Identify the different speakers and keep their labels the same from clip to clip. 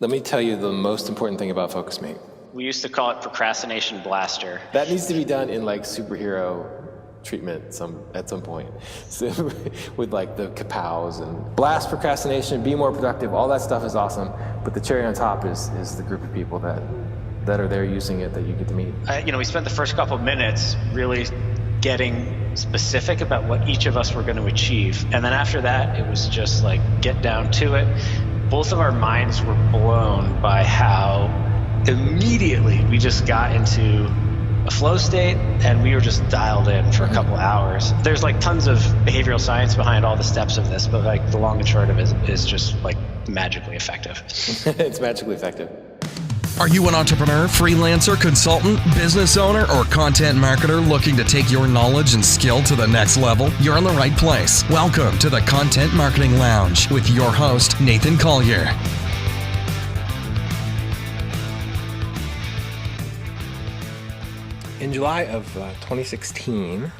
Speaker 1: Let me tell you the most important thing about Focusmate.
Speaker 2: We used to call it Procrastination Blaster.
Speaker 1: That needs to be done in like superhero treatment at some point. So, with like the kapows and blast procrastination, be more productive, all that stuff is awesome. But the cherry on top is the group of people that are there using it that you get to meet.
Speaker 2: We spent the first couple of minutes really getting specific about what each of us were going to achieve. And then after that, it was just like get down to it. Both of our minds were blown by how immediately we just got into a flow state and we were just dialed in for a couple hours. There's like tons of behavioral science behind all the steps of this, but like the long and short of it is just like magically effective.
Speaker 1: It's magically effective.
Speaker 3: Are you an entrepreneur, freelancer, consultant, business owner, or content marketer looking to take your knowledge and skill to the next level? You're in the right place. Welcome to the Content Marketing Lounge with your host, Nathan Collier.
Speaker 1: In July of 2016,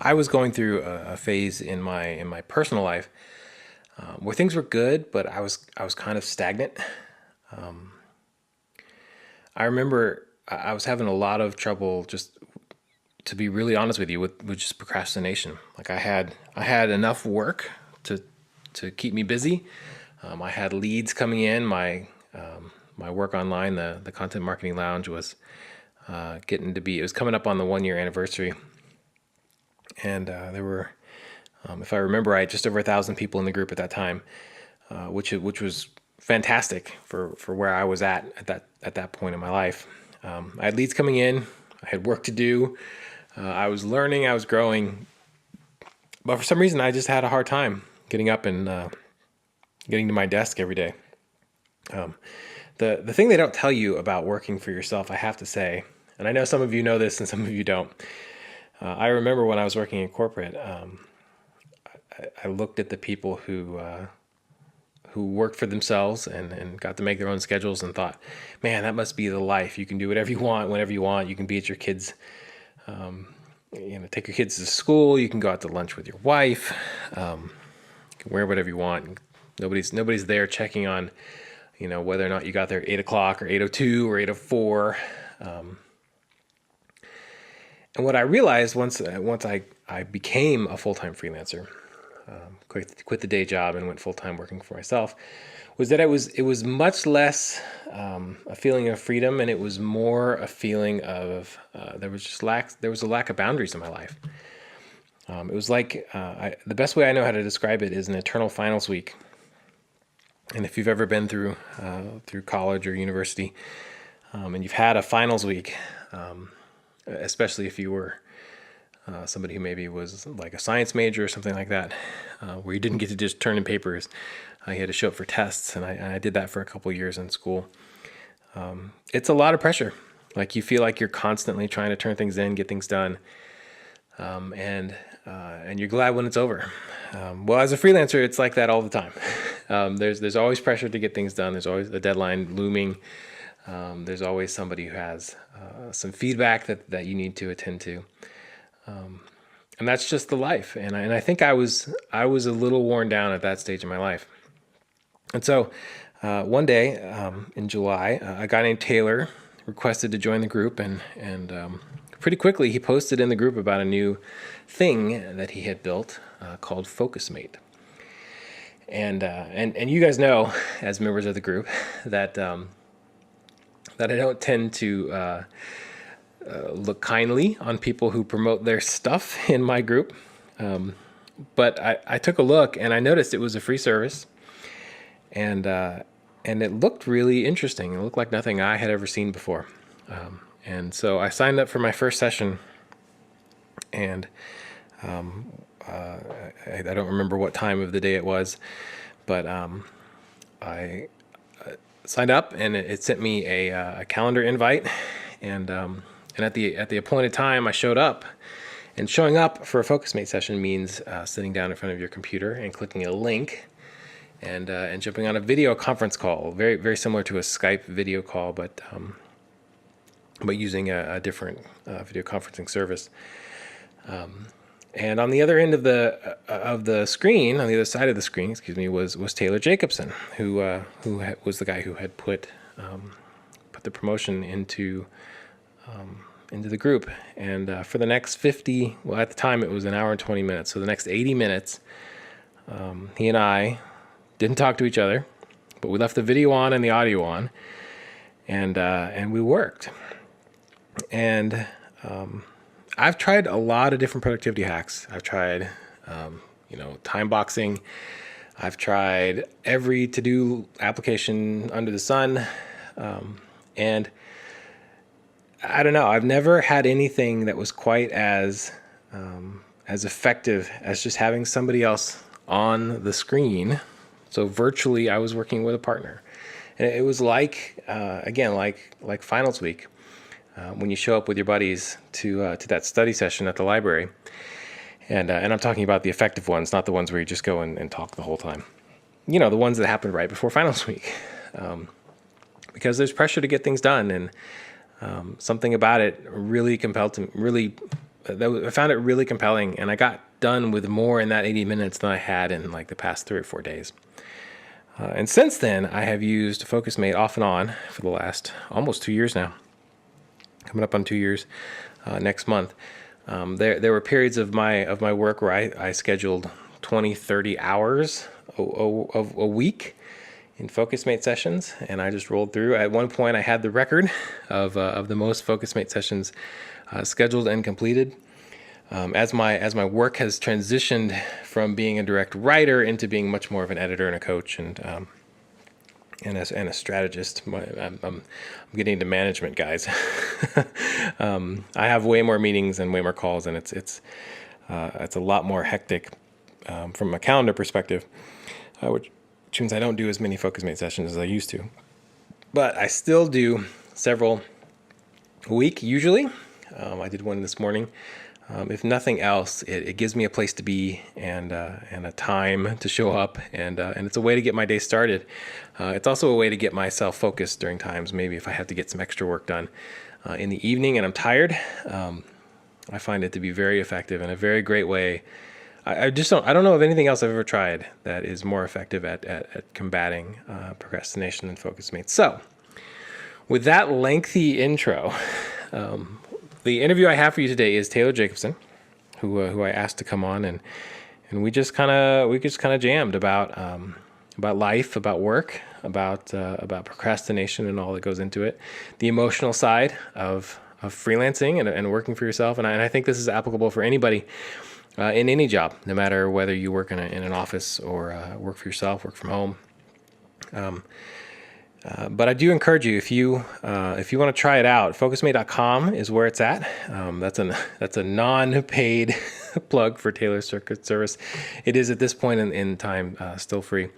Speaker 1: I was going through a phase in my personal life where things were good, but I was kind of stagnant. I remember I was having a lot of trouble, just to be really honest with you, with just procrastination. Like I had enough work to keep me busy. I had leads coming in. My work online, the Content Marketing Lounge, was it was coming up on the 1-year anniversary, and there were, if I remember right, just over 1,000 people in the group at that time, which was fantastic for where I was at that point in my life. I had leads coming in, I had work to do, I was learning, I was growing, but for some reason I just had a hard time getting up and getting to my desk every day. The thing they don't tell you about working for yourself, I have to say, and I know some of you know this and some of you don't. I remember when I was working in corporate, I looked at the people who worked for themselves and got to make their own schedules and thought, man, that must be the life. You can do whatever you want, whenever you want. You can be at your kids, take your kids to school. You can go out to lunch with your wife. You can wear whatever you want. Nobody's there checking on, whether or not you got there at 8 o'clock or 8:02 or 8:04. And what I realized once I became a full-time freelancer, quit the day job and went full-time working for myself, was that it was much less a feeling of freedom, and it was more a feeling of there was a lack of boundaries in my life. It was like the best way I know how to describe it is an eternal finals week. And if you've ever been through college or university, and you've had a finals week, especially if you were somebody who maybe was like a science major or something like that, where you didn't get to just turn in papers, you had to show up for tests, and I did that for a couple of years in school. It's a lot of pressure. Like you feel like you're constantly trying to turn things in, get things done, and you're glad when it's over. Well, as a freelancer, it's like that all the time. There's always pressure to get things done. There's always a deadline looming. There's always somebody who has some feedback that you need to attend to. And that's just the life. And I think I was a little worn down at that stage in my life. And so one day in July, a guy named Taylor requested to join the group, and pretty quickly he posted in the group about a new thing that he had built called Focusmate. And you guys know, as members of the group, that I don't tend to look kindly on people who promote their stuff in my group. But I took a look and I noticed it was a free service, and it looked really interesting. It looked like nothing I had ever seen before. And so I signed up for my first session, and I don't remember what time of the day it was, but I signed up, and it sent me a calendar invite, and at the appointed time I showed up. And showing up for a Focusmate session means sitting down in front of your computer and clicking a link and jumping on a video conference call, very very similar to a Skype video call, but using a different video conferencing service. And on the other end of the screen, on the other side of the screen, was Taylor Jacobson, who was the guy who had put the promotion into the group. And for the next 50, well, at the time it was an hour and 20 minutes. So the next 80 minutes, he and I didn't talk to each other, but we left the video on and the audio on, and we worked. And I've tried a lot of different productivity hacks. I've tried, time boxing. I've tried every to-do application under the sun. And I don't know, I've never had anything that was quite as effective as just having somebody else on the screen. So virtually I was working with a partner. And it was like finals week. When you show up with your buddies to that study session at the library. And I'm talking about the effective ones, not the ones where you just go and talk the whole time. The ones that happen right before finals week. Because there's pressure to get things done, and something about it really compelled me. I found it really compelling, and I got done with more in that 80 minutes than I had in like the past 3 or 4 days. And since then, I have used Focusmate off and on for the last almost 2 years now. Coming up on 2 years next month. There were periods of my work where I scheduled 20, 30 hours of a week in Focusmate sessions, and I just rolled through. At one point, I had the record of the most Focusmate sessions scheduled and completed. As my work has transitioned from being a direct writer into being much more of an editor and a coach and a strategist, I'm getting into management, guys. I have way more meetings and way more calls, and it's a lot more hectic from a calendar perspective, which means I don't do as many Focusmate sessions as I used to. But I still do several a week usually. I did one this morning. If nothing else, it gives me a place to be and a time to show up, and it's a way to get my day started. It's also a way to get myself focused during times, maybe if I have to get some extra work done in the evening and I'm tired. I find it to be very effective and a very great way. I don't know of anything else I've ever tried that is more effective at combating procrastination than Focusmate. So, with that lengthy intro, the interview I have for you today is Taylor Jacobson, who I asked to come on, and we just kind of jammed about life, about work, about procrastination and all that goes into it, the emotional side of freelancing and working for yourself, and I think this is applicable for anybody in any job, no matter whether you work in an office or work for yourself, work from home. But I do encourage you, if you want to try it out, Focusmate.com is where it's at. That's a non-paid plug for Taylor's Circuit Service. It is at this point in time still free.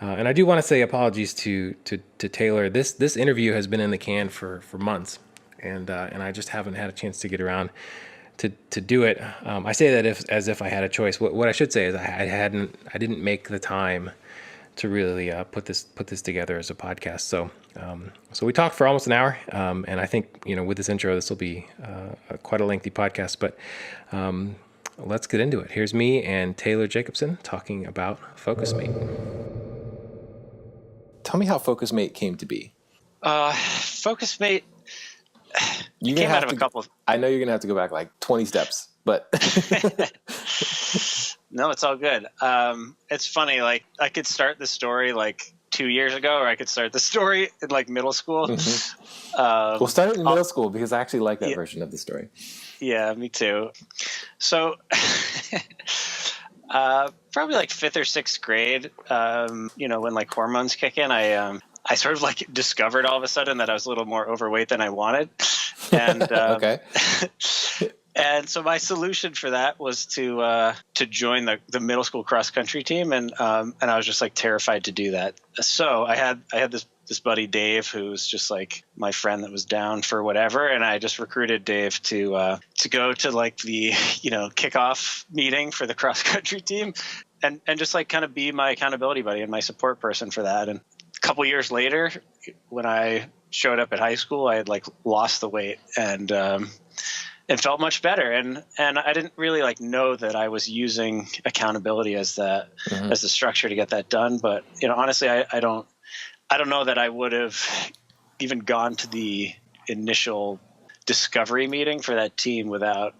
Speaker 1: And I do want to say apologies to Taylor. This interview has been in the can for months, and I just haven't had a chance to get around to do it. I say that as if I had a choice. What I should say is I didn't make the time to really put this together as a podcast. So we talked for almost an hour, and I think with this intro, this will be quite a lengthy podcast. But let's get into it. Here's me and Taylor Jacobson talking about Focusmate. Tell me how Focusmate came to be.
Speaker 2: Focusmate came out of a couple of...
Speaker 1: I know you're gonna have to go back like 20 steps, but
Speaker 2: no, it's all good. It's funny. Like, I could start the story like 2 years ago, or I could start the story in like middle school.
Speaker 1: Mm-hmm. We'll start it in middle school because I actually like that version of the story. Yeah,
Speaker 2: me too. So probably like 5th or 6th grade, when like hormones kick in, I sort of like discovered all of a sudden that I was a little more overweight than I wanted. And
Speaker 1: okay.
Speaker 2: And so my solution for that was to join the middle school cross country team, and I was just like terrified to do that. So I had this buddy Dave, who was just like my friend that was down for whatever, and I just recruited Dave to go to like the kickoff meeting for the cross country team, and just like kind of be my accountability buddy and my support person for that. And a couple years later, when I showed up at high school, I had like lost the weight, and it felt much better. And I didn't really like know that I was using accountability as the structure to get that done. But, honestly, I don't know that I would have even gone to the initial discovery meeting for that team without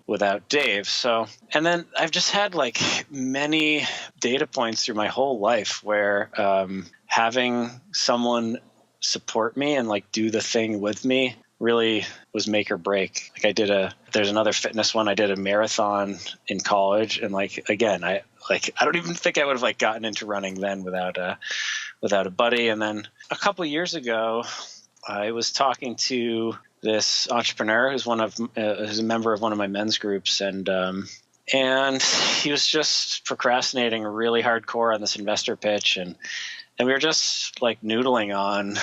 Speaker 2: Dave. So, and then I've just had like many data points through my whole life where having someone support me and like do the thing with me really was make or break. Like there's another fitness one. I did a marathon in college, and like, again, I don't even think I would have like gotten into running then without a buddy. And then a couple of years ago, I was talking to this entrepreneur who's who's a member of one of my men's groups, and he was just procrastinating really hardcore on this investor pitch, and we were just like noodling on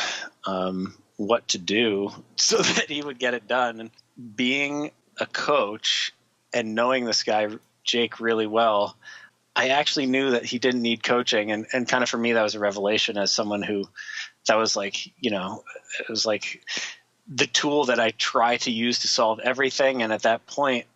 Speaker 2: what to do so that he would get it done. And being a coach and knowing this guy Jake really well, I actually knew that he didn't need coaching, and kind of for me that was a revelation as someone who that was like, it was like the tool that I try to use to solve everything. And at that point,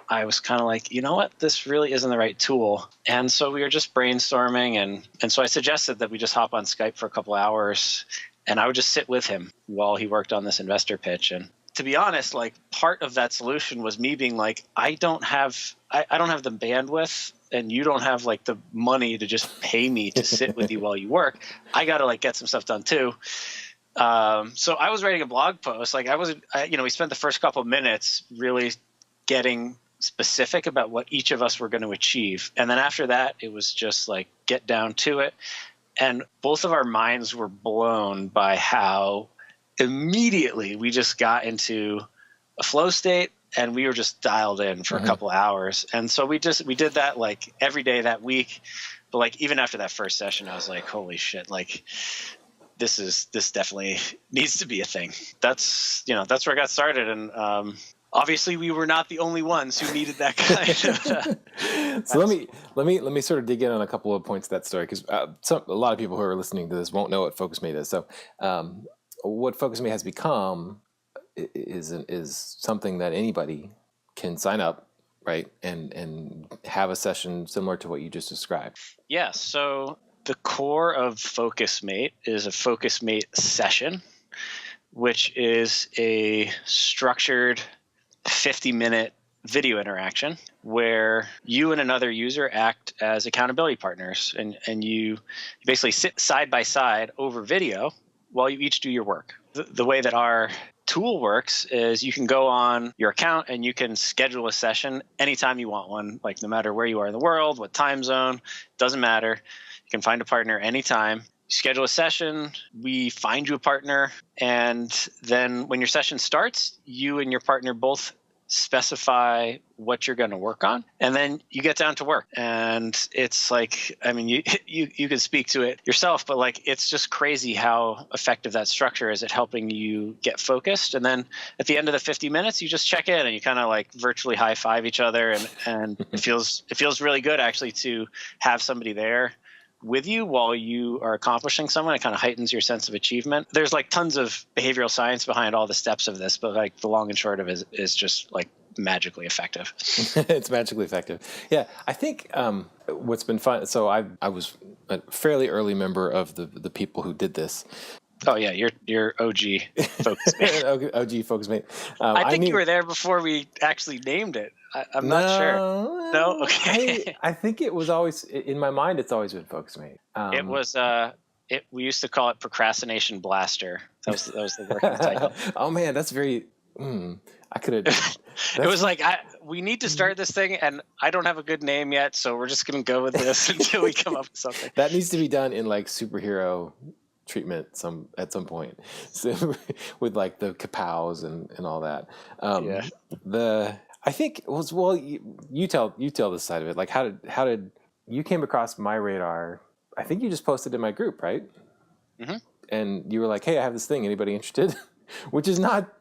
Speaker 2: I was kind of like, you know what, this really isn't the right tool. And so we were just brainstorming. And so I suggested that we just hop on Skype for a couple hours, and I would just sit with him while he worked on this investor pitch. And to be honest, like part of that solution was me being like, I don't have the bandwidth, and you don't have like the money to just pay me to sit with you while you work. I got to like get some stuff done too. So I was writing a blog post. Like we spent the first couple of minutes really getting specific about what each of us were going to achieve. And then after that, it was just like, get down to it. And both of our minds were blown by how immediately we just got into a flow state, and we were just dialed in for a couple hours. And so we did that like every day that week. But like, even after that first session, I was like, holy shit, like, this definitely needs to be a thing. That's where I got started. And obviously we were not the only ones who needed that kind of
Speaker 1: So let me sort of dig in on a couple of points of that story, because a lot of people who are listening to this won't know what Focusmate is. So what Focusmate has become is something that anybody can sign up, right, and have a session similar to what you just described.
Speaker 2: Yeah, so the core of Focusmate is a Focusmate session, which is a structured 50-minute video interaction where you and another user act as accountability partners, and you basically sit side by side over video while you each do your work. The way that our tool works is you can go on your account and you can schedule a session anytime you want one, like no matter where you are in the world, what time zone, doesn't matter. You can find a partner anytime. You schedule a session, we find you a partner, and then when your session starts, you and your partner both specify what you're going to work on, and then you get down to work. And it's like, I mean, you can speak to it yourself, but like, it's just crazy how effective that structure is at helping you get focused. And then at the end of the 50 minutes, you just check in and you kind of like virtually high five each other. And it feels really good actually to have somebody there with you while you are accomplishing something. It kind of heightens your sense of achievement. There's like tons of behavioral science behind all the steps of this, but like the long and short of it is just like magically effective.
Speaker 1: It's magically effective. Yeah, I think what's been fun. So I was a fairly early member of the people who did this.
Speaker 2: Oh yeah, you're OG Focusmate.
Speaker 1: OG Focusmate.
Speaker 2: I think you were there before we actually named it. I'm not sure. No, okay.
Speaker 1: I think it was always in my mind. It's always been Focusmate.
Speaker 2: It was. We used to call it Procrastination Blaster. That was the working title.
Speaker 1: Oh man, that's very. I could have.
Speaker 2: It was like we need to start this thing, and I don't have a good name yet, so we're just going to go with this until we come up with something.
Speaker 1: That needs to be done in like superhero treatment at some point, so, with like the kapows and all that. Yeah. I think it was, well, you tell this side of it. Like how did you came across my radar? I think you just posted in my group, right? Mm-hmm. And you were like, "Hey, I have this thing. Anybody interested?" Which is not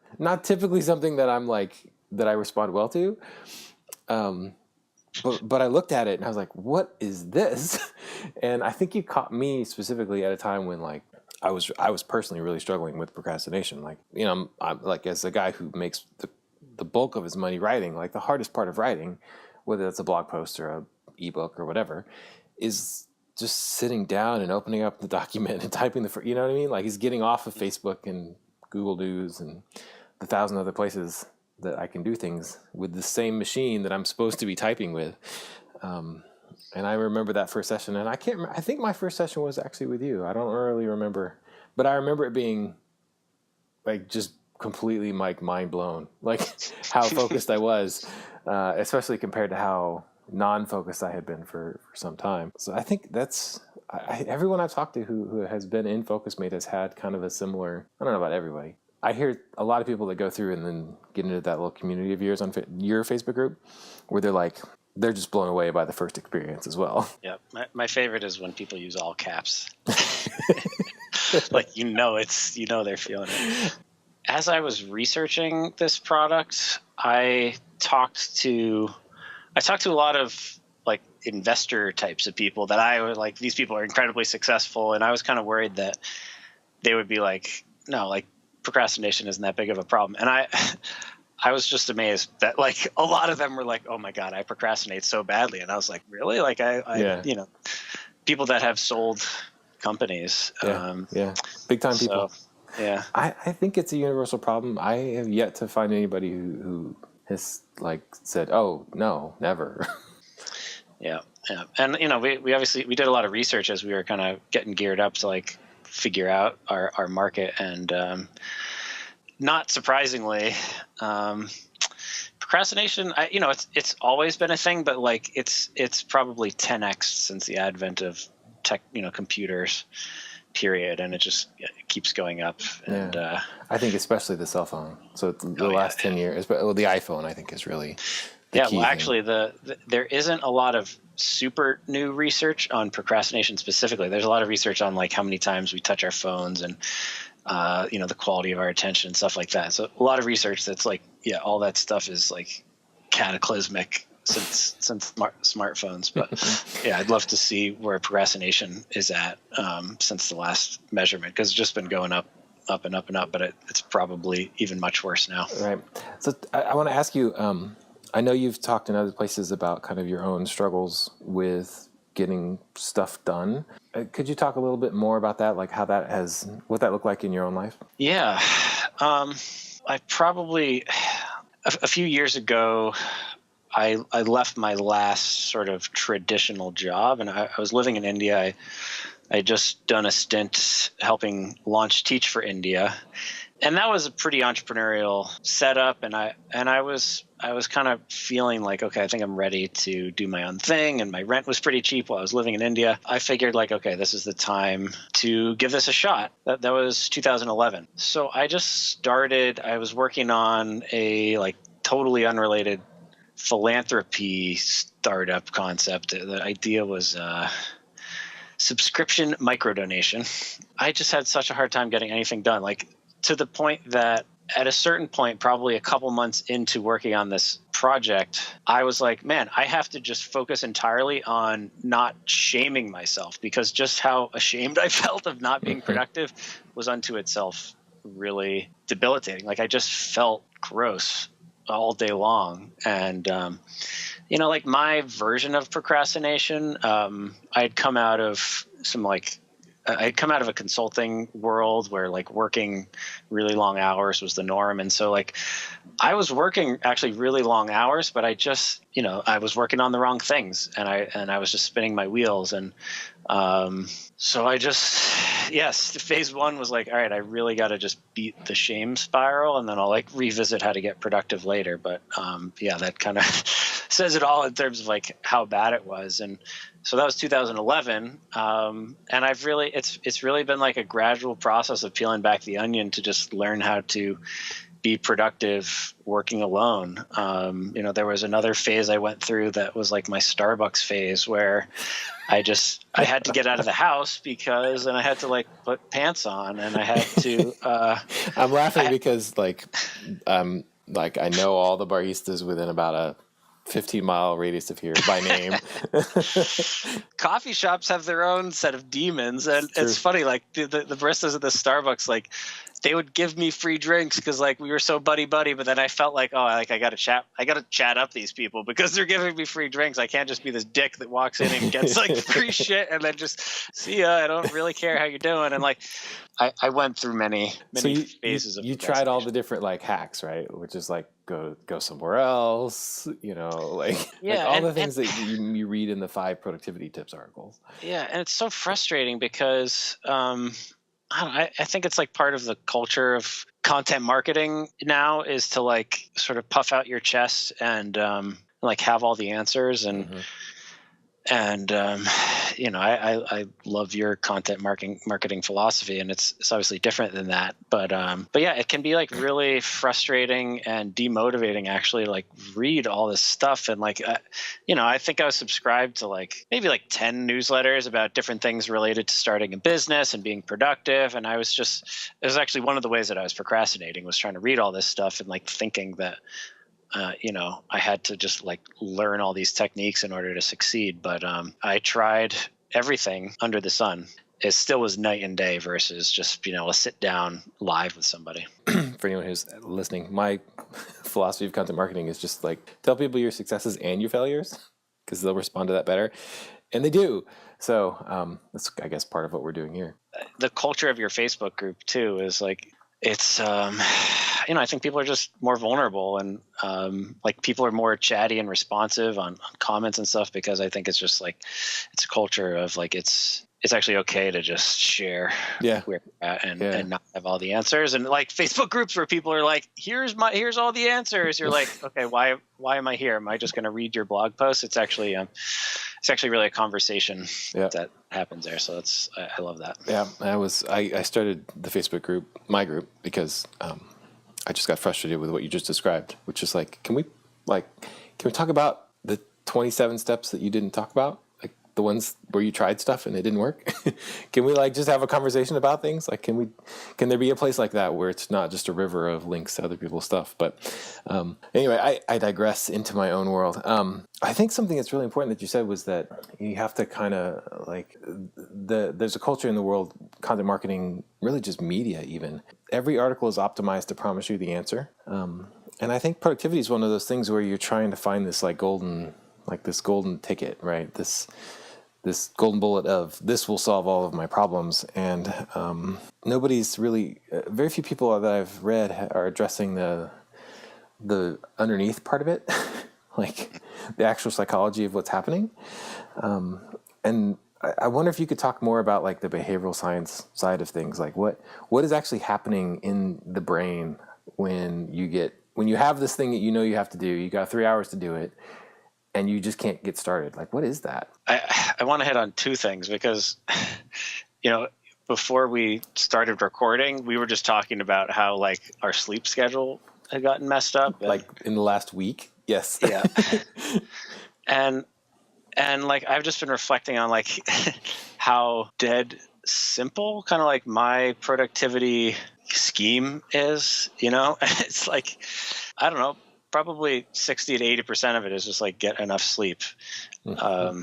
Speaker 1: typically something that I'm like that I respond well to. But I looked at it and I was like, "What is this?" And I think you caught me specifically at a time when like I was personally really struggling with procrastination. Like, I'm like, as a guy who makes the the bulk of his money writing, like the hardest part of writing, whether it's a blog post or a ebook or whatever, is just sitting down and opening up the document and typing you know what I mean? Like he's getting off of Facebook and Google News and the 1,000 other places that I can do things with the same machine that I'm supposed to be typing with. And I remember that first session, and I think my first session was actually with you. I don't really remember, but I remember it being like just completely like mind blown, like how focused I was, especially compared to how non-focused I had been for some time. So I think everyone I've talked to who has been in Focusmate has had kind of a similar, I don't know about everybody. I hear a lot of people that go through and then get into that little community of yours on your Facebook group where they're just blown away by the first experience as well.
Speaker 2: Yeah. My favorite is when people use all caps. Like, they're feeling it. As I was researching this product, I talked to a lot of like investor types of people that I was like, these people are incredibly successful. And I was kind of worried that they would be like, no, like procrastination isn't that big of a problem. And I was just amazed that like a lot of them were like, oh my God, I procrastinate so badly. And I was like, really? Like people that have sold companies.
Speaker 1: Big time people.
Speaker 2: So, yeah.
Speaker 1: I think it's a universal problem. I have yet to find anybody who has like said, oh no, never. Yeah. And we obviously, we did a lot of research as we were kind of getting geared up to like figure out our market. And, not surprisingly, procrastination, it's always been a thing, but like it's probably 10x since the advent of tech, computers, period. And it just keeps going up. And I think especially the cell phone. So the last 10 years, the iPhone, I think is really the key thing.
Speaker 2: Actually there isn't a lot of super new research on procrastination specifically. There's a lot of research on like how many times we touch our phones and the quality of our attention and stuff like that. So a lot of research that's like, all that stuff is like cataclysmic since smartphones. But I'd love to see where procrastination is at since the last measurement, because it's just been going up and up and up, but it's probably even much worse now.
Speaker 1: Right. So I want to ask you, I know you've talked in other places about kind of your own struggles with getting stuff done. Could you talk a little bit more about that? Like what that looked like in your own life?
Speaker 2: Yeah. I probably, a few years ago, I left my last sort of traditional job, and I was living in India. I just done a stint helping launch Teach for India. And that was a pretty entrepreneurial setup. And I was kind of feeling like, okay, I think I'm ready to do my own thing. And my rent was pretty cheap while I was living in India. I figured like, okay, this is the time to give this a shot. That was 2011. So I just started, I was working on a like totally unrelated philanthropy startup concept. The idea was subscription microdonation. I just had such a hard time getting anything done. Like, to the point that at a certain point, probably a couple months into working on this project, I was like, man, I have to just focus entirely on not shaming myself, because just how ashamed I felt of not being productive was unto itself really debilitating. Like I just felt gross all day long. And, like my version of procrastination, I'd come out of a consulting world where like working really long hours was the norm. And so like I was working actually really long hours, but I just, I was working on the wrong things, and I was just spinning my wheels. And so I just, phase one was like, all right, I really got to just beat the shame spiral, and then I'll like revisit how to get productive later. But that kind of says it all in terms of like how bad it was. And so that was 2011. And I've really, it's really been like a gradual process of peeling back the onion to just learn how to be productive working alone. There was another phase I went through that was like my Starbucks phase, where I had to get out of the house and I had to like put pants on, and I had to,
Speaker 1: I'm laughing because I know all the baristas within about a 15-mile radius of here by name.
Speaker 2: Coffee shops have their own set of demons, and it's funny, like the baristas at the Starbucks, like they would give me free drinks because like we were so buddy, but then I felt like, oh, like I got to chat up these people because they're giving me free drinks. I can't just be this dick that walks in and gets like free shit and then just see ya. I don't really care how you're doing. And like, I went through many phases of.
Speaker 4: You tried all the different like hacks, right? Which is like go somewhere else, like all the things that you read in the 5 productivity tips articles.
Speaker 2: Yeah, and it's so frustrating because I think it's like part of the culture of content marketing now is to like sort of puff out your chest and like have all the answers and I love your content marketing philosophy, and it's obviously different than that. But yeah, it can be like really frustrating and demotivating actually like read all this stuff. And like, I think I was subscribed to like maybe like 10 newsletters about different things related to starting a business and being productive. And it was actually one of the ways that I was procrastinating was trying to read all this stuff and like thinking that, I had to just like learn all these techniques in order to succeed. But I tried everything under the sun. It still was night and day versus just being able to sit down live with somebody.
Speaker 4: For anyone who's listening, my philosophy of content marketing is just like tell people your successes and your failures because they'll respond to that better. And they do. So that's, I guess, part of what we're doing here.
Speaker 2: The culture of your Facebook group, too, is like it's I think people are just more vulnerable and like people are more chatty and responsive on comments and stuff because I think it's just like it's a culture of like it's actually okay to just share where you're at and not have all the answers. And like Facebook groups where people are like, here's all the answers. You're like, okay, why am I here? Am I just going to read your blog post? It's actually really a conversation that happens there. So I love that. Yeah.
Speaker 4: I started the Facebook group, my group, because I just got frustrated with what you just described, which is like, can we talk about the 27 steps that you didn't talk about? Like the ones where you tried stuff and it didn't work? Can we like just have a conversation about things? Like, can there be a place like that where it's not just a river of links to other people's stuff? But anyway, I digress into my own world. I think something that's really important that you said was that you have to kind of like there's a culture in the world, content marketing, really just media even. Every article is optimized to promise you the answer. And I think productivity is one of those things where you're trying to find this like golden ticket, right? This golden bullet of this will solve all of my problems. And nobody's really, very few people that I've read are addressing the underneath part of it, like the actual psychology of what's happening. And I wonder if you could talk more about like the behavioral science side of things, like what is actually happening in the brain when you have this thing that you have to do, you got 3 hours to do it, and you just can't get started. Like, what is that?
Speaker 2: I want to hit on 2 things because, before we started recording, we were just talking about how like our sleep schedule had gotten messed up.
Speaker 4: Like in the last week? Yes.
Speaker 2: Yeah. And like, I've just been reflecting on like how dead simple kind of like my productivity scheme is, it's like, I don't know, probably 60 to 80% of it is just like get enough sleep.
Speaker 4: Mm-hmm.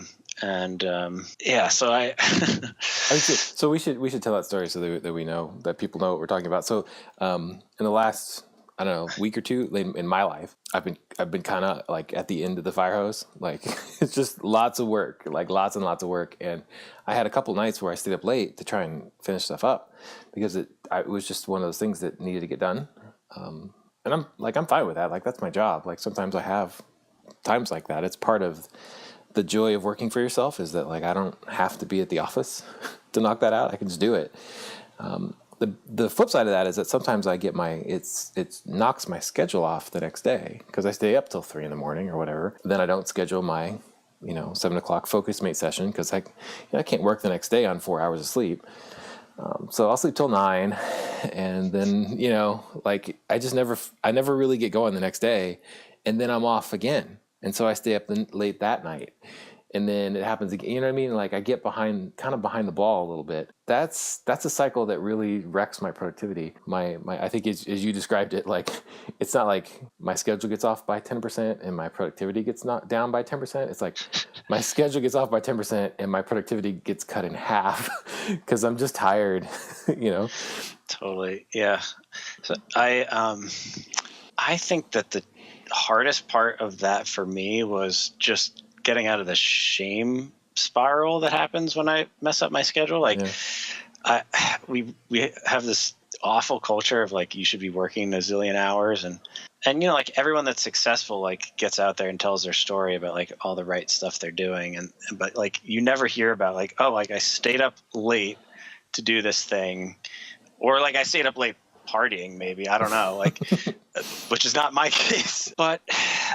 Speaker 2: So
Speaker 4: we should tell that story so that we know that people know what we're talking about. So in the last, I don't know, week or two in my life, I've been kind of like at the end of the fire hose. Like it's just lots of work, like lots and lots of work. And I had a couple nights where I stayed up late to try and finish stuff up because it was just one of those things that needed to get done. And I'm fine with that. Like that's my job. Like sometimes I have times like that. It's part of the joy of working for yourself is that like I don't have to be at the office to knock that out. I can just do it. The flip side of that is that sometimes I get it knocks my schedule off the next day because I stay up till 3 a.m. or whatever. Then I don't schedule my 7 o'clock Focusmate session because I can't work the next day on 4 hours of sleep. So I'll sleep till 9, and then I never really get going the next day, and then I'm off again, and so I stay up late that night, and then it happens again. You know what I mean? Like I get kind of behind the ball a little bit. That's a cycle that really wrecks my productivity. I think as you described it, like it's not like my schedule gets off by 10% and my productivity gets knocked down by 10%. It's like my schedule gets off by 10% and my productivity gets cut in half because I'm just tired, you know?
Speaker 2: Totally. Yeah. So I think that the hardest part of that for me was just getting out of the shame spiral that happens when I mess up my schedule. Like we have this awful culture of like, you should be working a zillion hours and, you know, like everyone that's successful, like gets out there and tells their story about like all the right stuff they're doing. But like, you never hear about like, oh, like I stayed up late to do this thing, or like I stayed up late partying, maybe, I don't know, like, which is not my case. But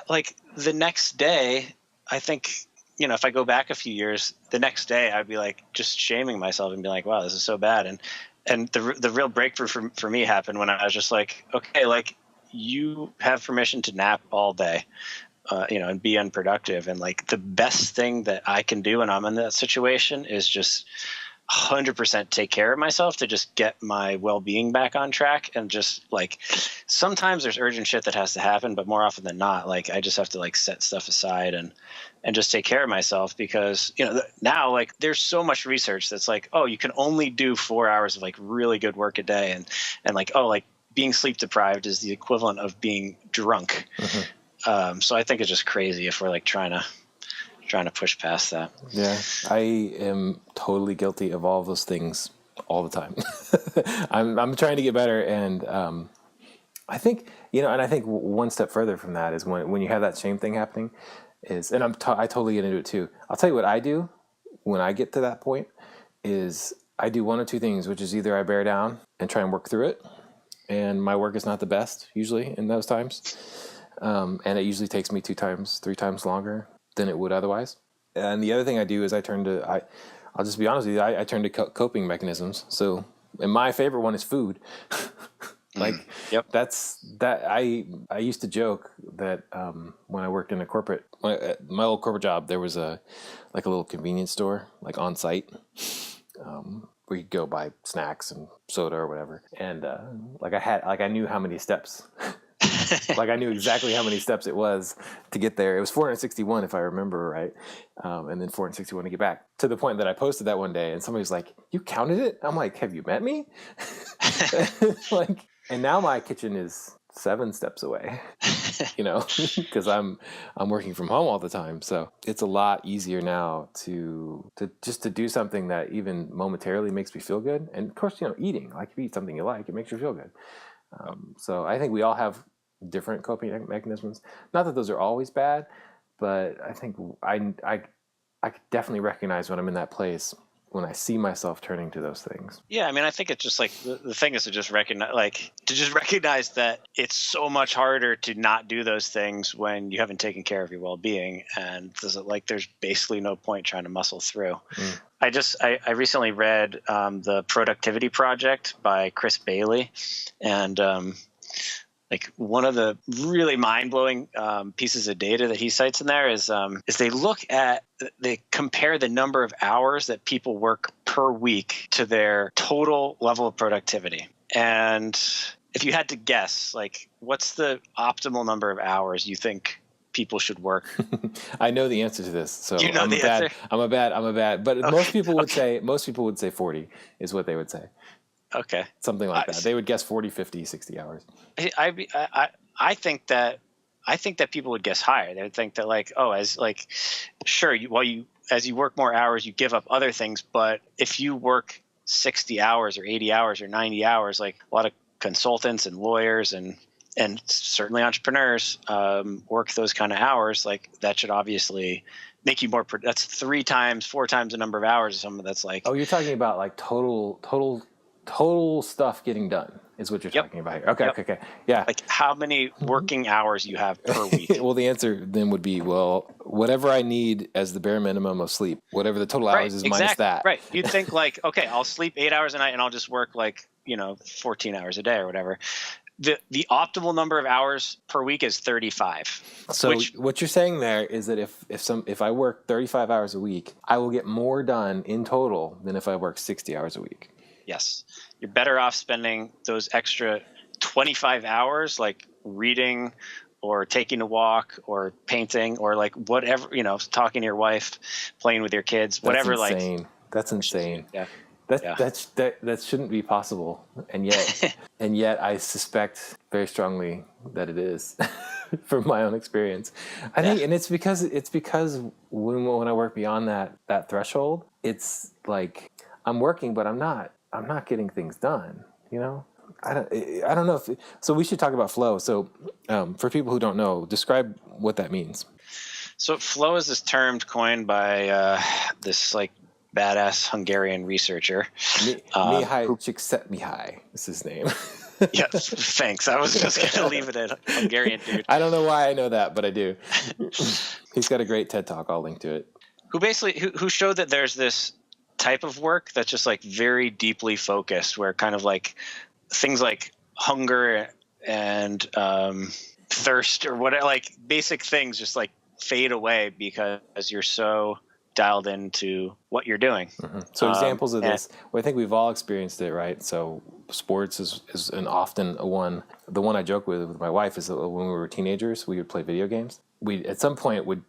Speaker 2: like the next day, I think, you know, if I go back a few years, the next day I'd be like just shaming myself and be like, wow, this is so bad. And the real breakthrough for me happened when I was just like, okay, like you have permission to nap all day, you know, and be unproductive. And like the best thing that I can do when I'm in that situation is just 100% take care of myself to just get my well-being back on track. And just like, sometimes there's urgent shit that has to happen, but more often than not, like I just have to like set stuff aside and just take care of myself, because, you know, now like there's so much research that's like, oh, you can only do 4 hours of like really good work a day. And like, oh, like being sleep deprived is the equivalent of being drunk. Mm-hmm. So I think it's just crazy if we're like trying to push past that.
Speaker 4: Yeah, I am totally guilty of all of those things all the time. I'm trying to get better, and I think, you know, and I think one step further from that is when you have that shame thing happening, and I totally get into it too. I'll tell you what I do when I get to that point is I do one of two things, which is either I bear down and try and work through it, and my work is not the best usually in those times, and it usually takes me 2 times, 3 times longer than it would otherwise. And the other thing I do is I'll just be honest with you, I turn to coping mechanisms. So, and my favorite one is food. Like,
Speaker 2: yep.
Speaker 4: I used to joke that when I worked in my old corporate job, there was a little convenience store like on site where you go buy snacks and soda or whatever. And I knew how many steps. Like I knew exactly how many steps it was to get there. It was 461 if I remember right, and then 461 to get back. To the point that I posted that one day, and somebody was like, "You counted it?" I'm like, "Have you met me?" Like, and now my kitchen is 7 steps away. You know, because I'm working from home all the time, so it's a lot easier now to do something that even momentarily makes me feel good. And of course, you know, eating, like if you eat something you like, it makes you feel good. So I think we all have different coping mechanisms. Not that those are always bad, but I think I definitely recognize when I'm in that place when I see myself turning to those things.
Speaker 2: Yeah, I mean, I think it's just like the thing is to just recognize that it's so much harder to not do those things when you haven't taken care of your well-being, and there's basically no point trying to muscle through. I recently read The Productivity Project by Chris Bailey, and like one of the really mind-blowing pieces of data that he cites in there is they compare the number of hours that people work per week to their total level of productivity. And if you had to guess, like, what's the optimal number of hours you think people should work?
Speaker 4: I know the answer to this, so
Speaker 2: you know
Speaker 4: I'm a bad. But
Speaker 2: okay.
Speaker 4: most people would say 40 is what they would say.
Speaker 2: Okay.
Speaker 4: Something like that. They would guess 40, 50, 60 hours.
Speaker 2: I think that people would guess higher. They would think that like, oh, as like, sure, as you work more hours, you give up other things. But if you work 60 hours or 80 hours or 90 hours, like a lot of consultants and lawyers and certainly entrepreneurs work those kind of hours, like that should obviously make you more. That's 3 times, 4 times the number of hours. Someone that's like,
Speaker 4: oh, you're talking about like total stuff getting done is what you're talking about here. Okay. Yeah.
Speaker 2: Like how many working hours you have per week.
Speaker 4: Well, the answer then would be, well, whatever I need as the bare minimum of sleep, whatever the total hours is minus that.
Speaker 2: Right. You'd think like, okay, I'll sleep 8 hours a night and I'll just work like, 14 hours a day or whatever. the optimal number of hours per week is 35.
Speaker 4: So what you're saying there is that if I work 35 hours a week, I will get more done in total than if I work 60 hours a week.
Speaker 2: Yes. You're better off spending those extra 25 hours like reading or taking a walk or painting or like whatever, talking to your wife, playing with your kids, whatever.
Speaker 4: That's insane. That's insane.
Speaker 2: Yeah.
Speaker 4: That shouldn't be possible. And yet I suspect very strongly that it is from my own experience. I think, and it's because when I work beyond that threshold, it's like I'm working, but I'm not getting things done, I don't know so we should talk about flow. So for people who don't know, describe what that means.
Speaker 2: So flow is this term coined by this like badass Hungarian researcher.
Speaker 4: Mihai Csikszentmihalyi is his name.
Speaker 2: Yeah, thanks. I was just going to leave it at Hungarian dude.
Speaker 4: I don't know why I know that, but I do. He's got a great TED Talk. I'll link to it.
Speaker 2: Who showed that there's this type of work that's just like very deeply focused, where kind of like things like hunger and thirst or whatever, like basic things just like fade away because you're so dialed into what you're doing.
Speaker 4: Mm-hmm. So examples of this, well, I think we've all experienced it, right? So sports is an often a one. The one I joke with my wife is that when we were teenagers, we would play video games. We at some point would,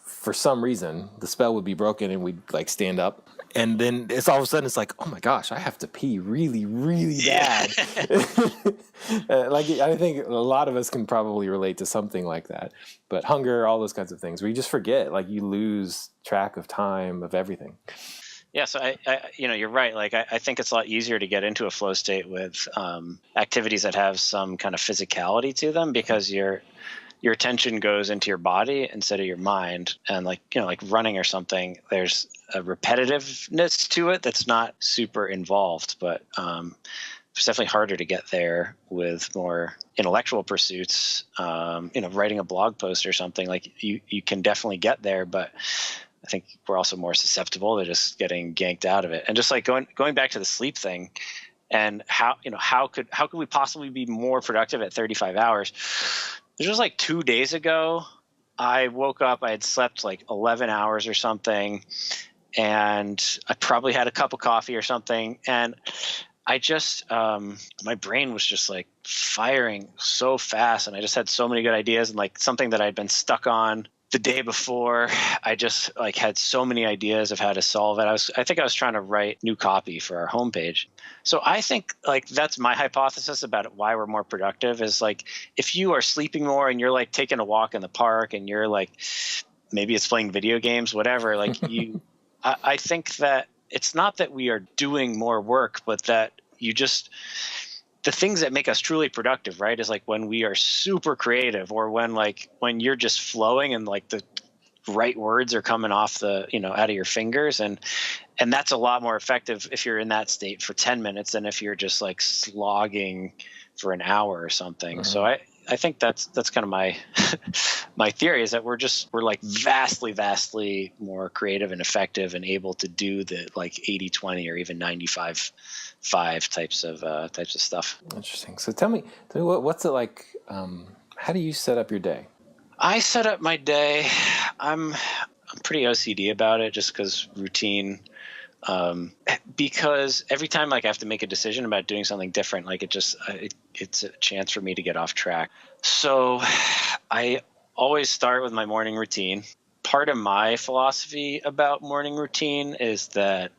Speaker 4: for some reason, the spell would be broken and we'd like stand up. And then it's all of a sudden it's like, oh my gosh, I have to pee really, really bad. I think a lot of us can probably relate to something like that. But hunger, all those kinds of things, where you just forget, like you lose track of time, of everything.
Speaker 2: Yeah, so I you're right. Like I think it's a lot easier to get into a flow state with activities that have some kind of physicality to them, because your attention goes into your body instead of your mind. And like running or something, there's a repetitiveness to it that's not super involved, but it's definitely harder to get there with more intellectual pursuits. Writing a blog post or something, like you can definitely get there, but I think we're also more susceptible to just getting yanked out of it. And just like going back to the sleep thing, and how could we possibly be more productive at 35 hours? This was like 2 days ago. I woke up, I had slept like 11 hours or something, and I probably had a cup of coffee or something. And I just, my brain was just like firing so fast, and I just had so many good ideas, and like something that I'd been stuck on the day before, I just like had so many ideas of how to solve it. I think I was trying to write new copy for our homepage. So I think like that's my hypothesis about why we're more productive is like, if you are sleeping more and you're like taking a walk in the park and you're like, maybe it's playing video games, whatever, like I think that it's not that we are doing more work, but that the things that make us truly productive, right, is like when we are super creative, or when you're just flowing and like the right words are coming off out of your fingers. And that's a lot more effective if you're in that state for 10 minutes than if you're just like slogging for an hour or something. Mm-hmm. So I think that's kind of my theory, is that we're like vastly more creative and effective and able to do the like 80-20 or even 95-5 types of stuff.
Speaker 4: Interesting. So tell me what's it like? How do you set up your day?
Speaker 2: I set up my day. I'm pretty OCD about it, just because routine. Because every time like I have to make a decision about doing something different, like it's a chance for me to get off track. So I always start with my morning routine. Part of my philosophy about morning routine is that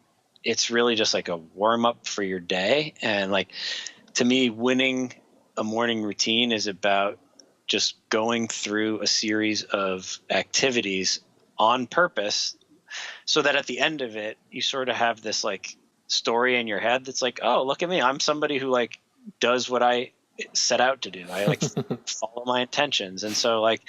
Speaker 2: it's really just like a warm up for your day. And like, to me, winning a morning routine is about just going through a series of activities on purpose, so that at the end of it, you sort of have this like story in your head that's like, oh, look at me. I'm somebody who like does what I set out to do. I like follow my intentions. And so like,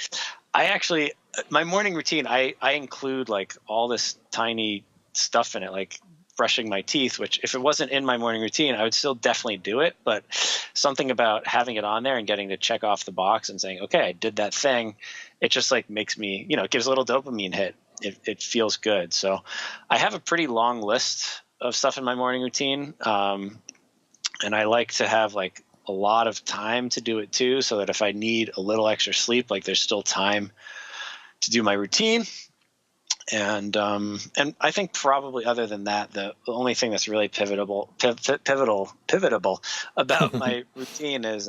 Speaker 2: my morning routine, I include like all this tiny stuff in it, like brushing my teeth, which if it wasn't in my morning routine, I would still definitely do it. But something about having it on there and getting to check off the box and saying, okay, I did that thing. It just like makes me, it gives a little dopamine hit. It feels good. So I have a pretty long list of stuff in my morning routine. And I like to have like a lot of time to do it too, so that if I need a little extra sleep, like there's still time to do my routine. And I think probably other than that, the only thing that's really pivotal about my routine is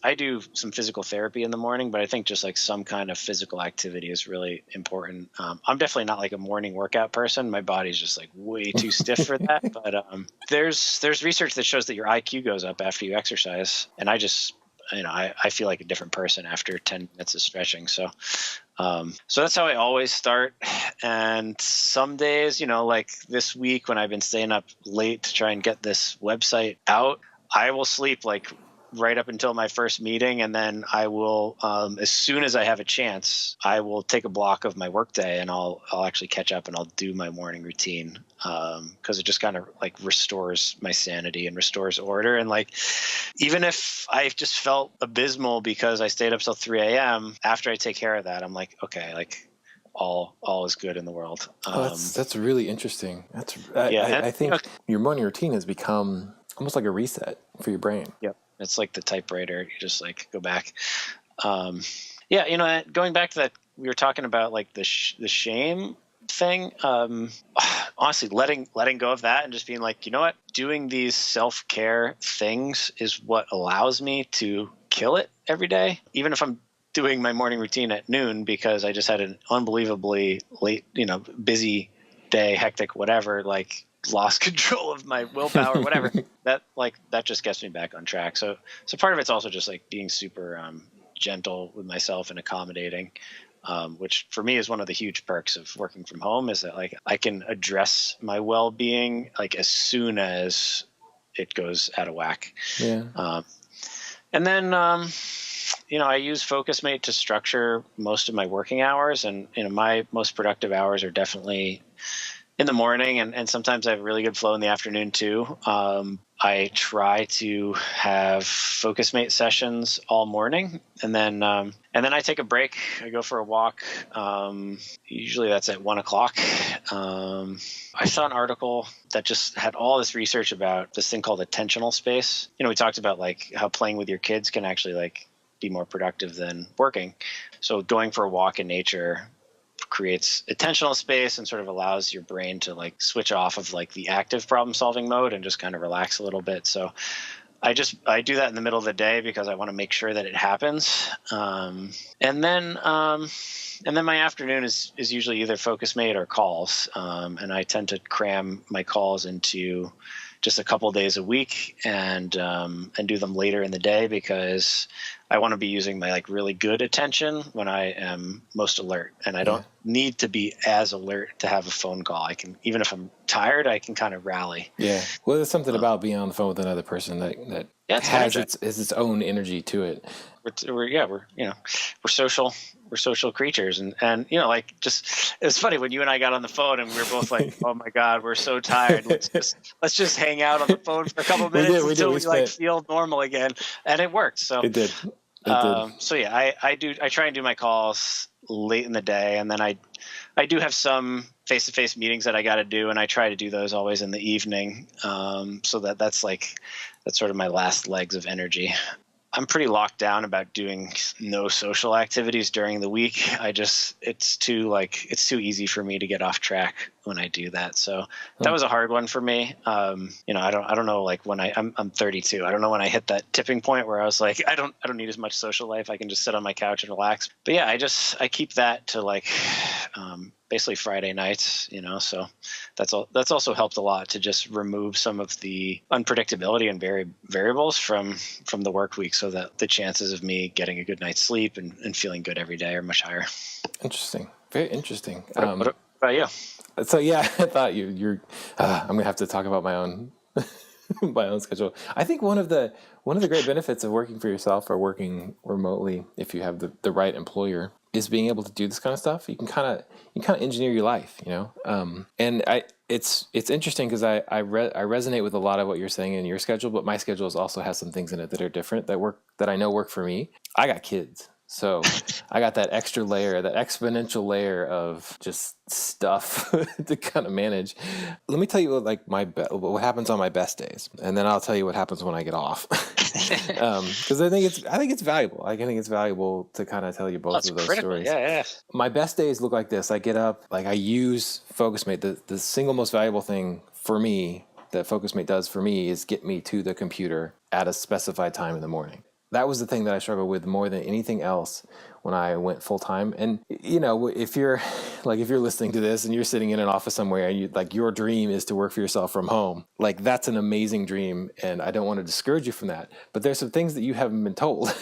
Speaker 2: I do some physical therapy in the morning, but I think just like some kind of physical activity is really important. I'm definitely not like a morning workout person. My body's just like way too stiff for that. But there's research that shows that your IQ goes up after you exercise, and I feel like a different person after 10 minutes of stretching. So that's how I always start. And some days, like this week when I've been staying up late to try and get this website out, I will sleep like right up until my first meeting. And then I will, as soon as I have a chance, I will take a block of my workday and I'll actually catch up and I'll do my morning routine. Cause it just kind of like restores my sanity and restores order. And like, even if I just felt abysmal because I stayed up till 3 a.m. after I take care of that, I'm like, okay, like all is good in the world.
Speaker 4: That's really interesting. I think your morning routine has become almost like a reset for your brain.
Speaker 2: Yep. It's like the typewriter. You just like go back. Going back to that, we were talking about like the shame thing. Honestly, letting go of that and just being like, you know what, doing these self-care things is what allows me to kill it every day, even if I'm doing my morning routine at noon because I just had an unbelievably late, busy day, hectic, whatever, like lost control of my willpower, whatever. that just gets me back on track. So part of it's also just like being super gentle with myself and accommodating, which for me is one of the huge perks of working from home, is that like I can address my well-being like as soon as it goes out of whack.
Speaker 4: Yeah.
Speaker 2: And then I use Focusmate to structure most of my working hours, and my most productive hours are definitely in the morning, and sometimes I have really good flow in the afternoon too. I try to have Focusmate sessions all morning, and then I take a break. I go for a walk. Usually that's at 1:00. I saw an article that just had all this research about this thing called attentional space. We talked about like how playing with your kids can actually like be more productive than working. So going for a walk in nature creates attentional space and sort of allows your brain to like switch off of like the active problem solving mode and just kind of relax a little bit. So I do that in the middle of the day because I want to make sure that it happens. And then my afternoon is usually either Focusmate or calls. And I tend to cram my calls into just a couple days a week and do them later in the day because I want to be using my like really good attention when I am most alert, and I don't need to be as alert to have a phone call. I can, even if I'm tired, I can kind of rally.
Speaker 4: Yeah. Well, there's something about being on the phone with another person that has its own energy to it.
Speaker 2: We're social. We're social creatures, and like just it's funny when you and I got on the phone and we were both like, oh my God, we're so tired. Let's just hang out on the phone for a couple minutes until we like feel normal again, and it worked. So
Speaker 4: it did.
Speaker 2: So yeah, I try and do my calls late in the day, and then I do have some face-to-face meetings that I got to do, and I try to do those always in the evening. So that's sort of my last legs of energy. I'm pretty locked down about doing no social activities during the week. It's too easy for me to get off track when I do that. So that was a hard one for me. I don't know, like when I'm 32, I don't know when I hit that tipping point where I was like, I don't need as much social life. I can just sit on my couch and relax. But yeah, I keep that to like, basically Friday nights, so that's also helped a lot to just remove some of the unpredictability and variables from the work week, so that the chances of me getting a good night's sleep and feeling good every day are much higher.
Speaker 4: Interesting. Very interesting.
Speaker 2: What about you?
Speaker 4: So yeah, I thought you're I'm going to have to talk about my own my own schedule. I think one of the great benefits of working for yourself or working remotely, if you have the right employer, is being able to do this kind of stuff. You can kind of engineer your life, And it's interesting because I resonate with a lot of what you're saying in your schedule, but my schedule also has some things in it that are different that I know work for me. I got kids, So I got that extra layer, that exponential layer of just stuff to kind of manage. Let me tell you what happens on my best days, and then I'll tell you what happens when I get off. Because I think it's valuable. I think it's valuable to kind of tell you both of those
Speaker 2: critical.
Speaker 4: stories.
Speaker 2: Yeah.
Speaker 4: My best days look like this. I get up, I use Focusmate. The single most valuable thing for me that Focusmate does for me is get me to the computer at a specified time in the morning. That was the thing that I struggled with more than anything else when I went full time. And if you're listening to this and you're sitting in an office somewhere and your dream is to work for yourself from home, that's an amazing dream. And I don't want to discourage you from that. But there's some things that you haven't been told.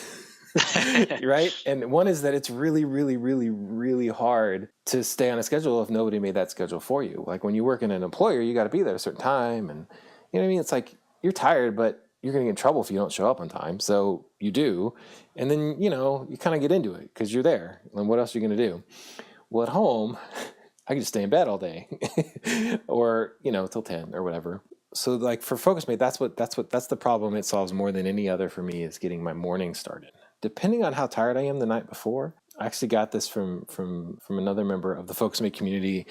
Speaker 4: Right? And one is that it's really, really, really, really hard to stay on a schedule if nobody made that schedule for you. Like when you work in an employer, you got to be there at a certain time. And you know what I mean? It's like you're tired, but you're going to get in trouble if you don't show up on time. So you do. And then, you kind of get into it because you're there. And what else are you going to do? Well, at home, I can just stay in bed all day or, till 10 or whatever. So for Focusmate, that's the problem it solves more than any other for me is getting my morning started. Depending on how tired I am the night before, I actually got this from another member of the Focusmate community.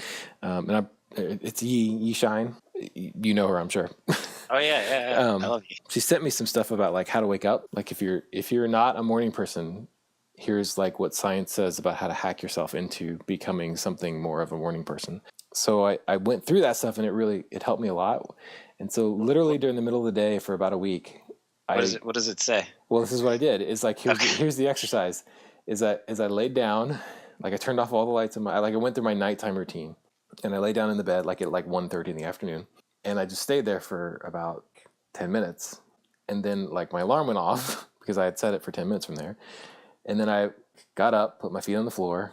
Speaker 4: It's Yi Shine. You know her, I'm sure.
Speaker 2: Oh yeah. I love you.
Speaker 4: She sent me some stuff about how to wake up. If you're not a morning person, here's what science says about how to hack yourself into becoming something more of a morning person. So I went through that stuff and it helped me a lot. And so literally during the middle of the day for about a week,
Speaker 2: What does it say?
Speaker 4: Well, this is what I did. It's here's the exercise. Is that as I laid down, I turned off all the lights in I went through my nighttime routine, and I lay down in the bed at 1:30 in the afternoon, and I just stayed there for about 10 minutes, and then my alarm went off because I had set it for 10 minutes from there, and then I got up, put my feet on the floor,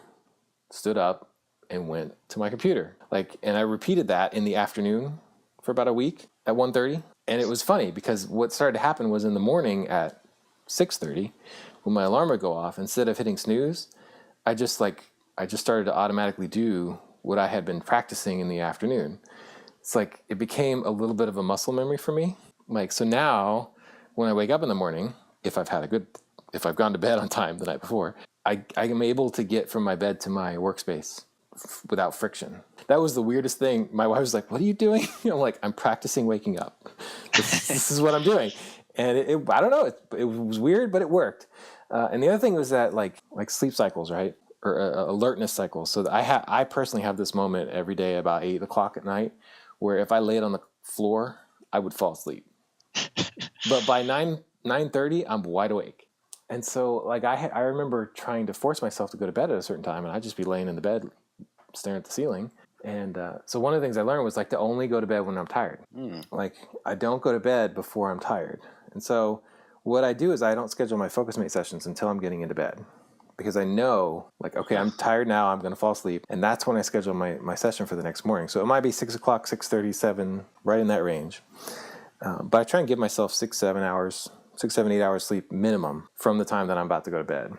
Speaker 4: stood up, and went to my computer. And I repeated that in the afternoon for about a week at 1:30. And it was funny because what started to happen was in the morning at 6:30, when my alarm would go off, instead of hitting snooze, I just started to automatically do what I had been practicing in the afternoon. It's it became a little bit of a muscle memory for me. So now when I wake up in the morning, if I've gone to bed on time the night before, I am able to get from my bed to my workspace without friction. That was the weirdest thing. My wife was like, "What are you doing?" I'm I'm practicing waking up. This is what I'm doing. And I don't know, it was weird, but it worked. And the other thing was that sleep cycles, right? Or alertness cycles. So I personally have this moment every day about 8 o'clock at night where if I laid on the floor, I would fall asleep. But by 9:30, I'm wide awake. And so I remember trying to force myself to go to bed at a certain time, and I'd just be laying in the bed staring at the ceiling. And so one of the things I learned was to only go to bed when I'm tired. I don't go to bed before I'm tired. And so what I do is I don't schedule my Focusmate sessions until I'm getting into bed, because I know okay, I'm tired now, I'm going to fall asleep. And that's when I schedule my session for the next morning. So it might be 6 o'clock, 6:30, 7, right in that range. But I try and give myself 6, 7, 8 hours sleep minimum from the time that I'm about to go to bed.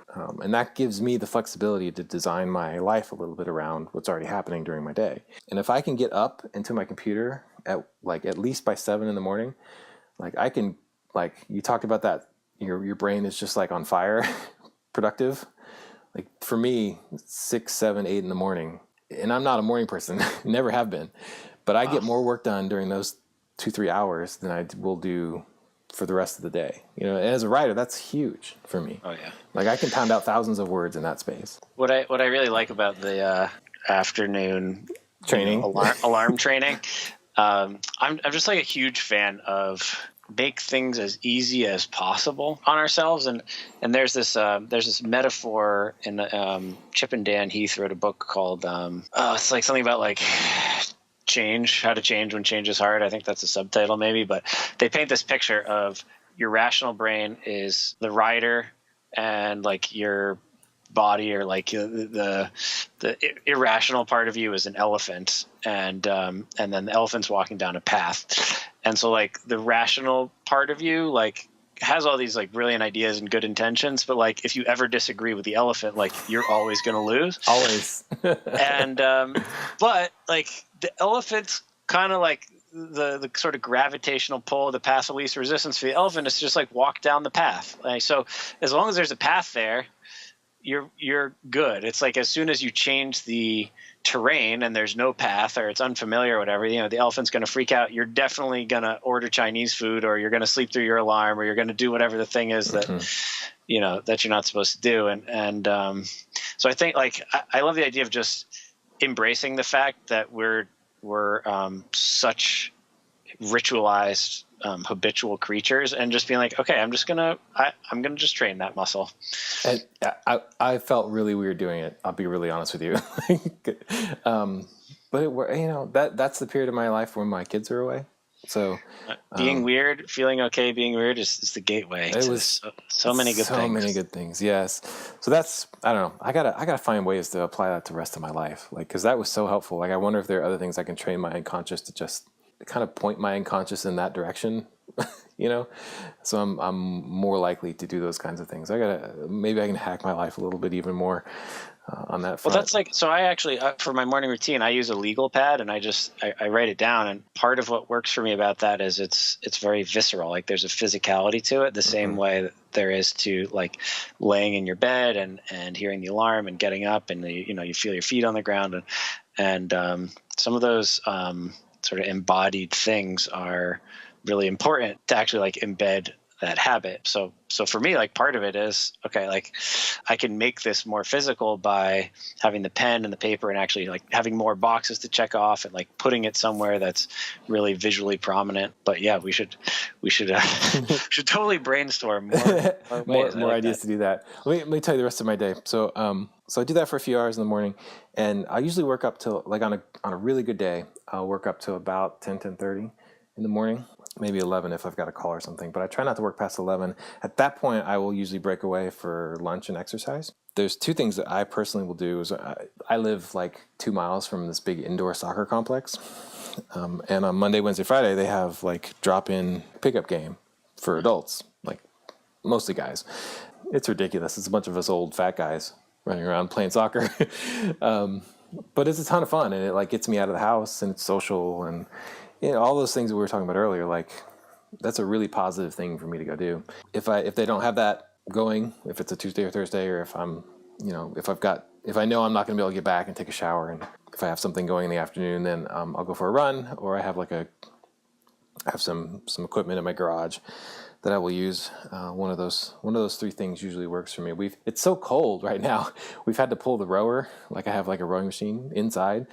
Speaker 4: And that gives me the flexibility to design my life a little bit around what's already happening during my day. And if I can get up into my computer at least by 7 in the morning, I can, you talked about that, your brain is just on fire, productive. For me, 6, 7, 8 in the morning, and I'm not a morning person, never have been, but I get more work done during those 2-3 hours than I will do for the rest of the day. As a writer, that's huge for me.
Speaker 2: Oh yeah.
Speaker 4: I can pound out thousands of words in that space.
Speaker 2: What I really like about the afternoon
Speaker 4: training,
Speaker 2: alarm training, I'm just a huge fan of make things as easy as possible on ourselves. And there's this metaphor in Chip and Dan Heath wrote a book called it's something about how to change when change is hard. I think that's a subtitle maybe, but they paint this picture of your rational brain is the rider, and your body, or the irrational part of you is an elephant, and then the elephant's walking down a path. And so the rational part of you has all these brilliant ideas and good intentions, but if you ever disagree with the elephant, you're always going to lose.
Speaker 4: Always.
Speaker 2: And but the elephant's kind of the sort of gravitational pull, the path of least resistance for the elephant is just walk down the path. So as long as there's a path there, you're good. It's like as soon as you change the terrain and there's no path or it's unfamiliar or whatever, the elephant's going to freak out. You're definitely going to order Chinese food, or you're going to sleep through your alarm, or you're going to do whatever the thing is that, that you're not supposed to do. And so I think like, I love the idea of just embracing the fact that we're such ritualized, habitual creatures, and just being like, okay, I'm gonna just train that muscle.
Speaker 4: And I felt really weird doing it. I'll be really honest with you. But that's the period of my life when my kids are away. So
Speaker 2: being weird, feeling okay, being weird is the gateway.
Speaker 4: It was
Speaker 2: so many good things.
Speaker 4: So many good things. Yes. So that's, I don't know. I gotta find ways to apply that to the rest of my life. Like, cause that was so helpful. Like, I wonder if there are other things I can train my unconscious to just kind of point my unconscious in that direction, so I'm more likely to do those kinds of things. Maybe I can hack my life a little bit even more on that front.
Speaker 2: Well, that's like, so I actually, for my morning routine, I use a legal pad, and I write it down. And part of what works for me about that is it's very visceral. Like, there's a physicality to it, the same way that there is to like laying in your bed and hearing the alarm and getting up, and you feel your feet on the ground, and some of those sort of embodied things are really important to actually like embed that habit. So for me, like, part of it is, okay, like I can make this more physical by having the pen and the paper, and actually like having more boxes to check off, and like putting it somewhere that's really visually prominent. But yeah, we should should totally brainstorm
Speaker 4: more ideas to do that. Let me tell you the rest of my day. So I do that for a few hours in the morning, and I usually work up till, like, on a really good day, I'll work up to about 10:30 in the morning. Maybe 11 if I've got a call or something, but I try not to work past 11. At that point, I will usually break away for lunch and exercise. There's two things that I personally will do. Is I live like 2 miles from this big indoor soccer complex, and on Monday, Wednesday, Friday, they have like drop-in pickup game for adults, like mostly guys. It's ridiculous. It's a bunch of us old fat guys running around playing soccer, but it's a ton of fun, and it like gets me out of the house, and it's social, and all those things that we were talking about earlier, like that's a really positive thing for me to go do. If they don't have that going, if it's a Tuesday or Thursday, or if I'm, if I know I'm not going to be able to get back and take a shower, and if I have something going in the afternoon, then I'll go for a run, or I have some equipment in my garage that I will use. One of those three things usually works for me. It's so cold right now. We've had to pull the rower. Like, I have like a rowing machine inside.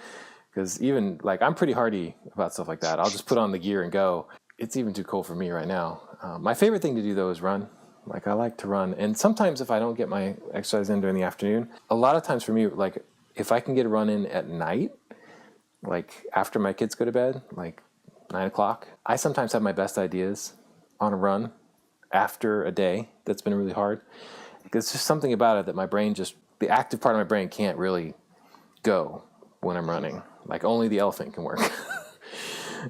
Speaker 4: Because even, like, I'm pretty hardy about stuff like that. I'll just put on the gear and go. It's even too cold for me right now. My favorite thing to do, though, is run. Like, I like to run. And sometimes if I don't get my exercise in during the afternoon, a lot of times for me, like, if I can get a run in at night, like after my kids go to bed, like 9 o'clock, I sometimes have my best ideas on a run after a day that's been really hard. There's just something about it that my brain the active part of my brain can't really go when I'm running. Like, only the elephant can work.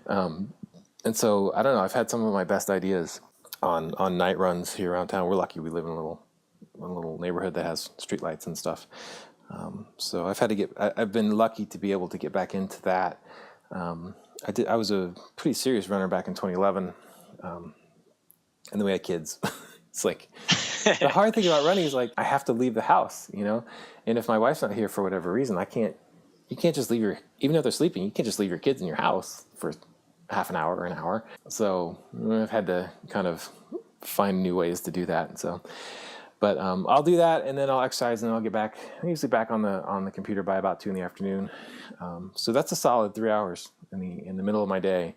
Speaker 4: And so, I don't know, I've had some of my best ideas on night runs here around town. We're lucky we live in a little neighborhood that has streetlights and stuff. So I've been lucky to be able to get back into that. I was a pretty serious runner back in 2011. And then we had kids. It's like, the hard thing about running is, like, I have to leave the house, and if my wife's not here for whatever reason, you can't just leave even if they're sleeping, you can't just leave your kids in your house for half an hour or an hour. So I've had to kind of find new ways to do that. So, but I'll do that, and then I'll exercise, and then I'll get back. I'm usually back on the computer by about 2 p.m. So that's a solid 3 hours in the middle of my day.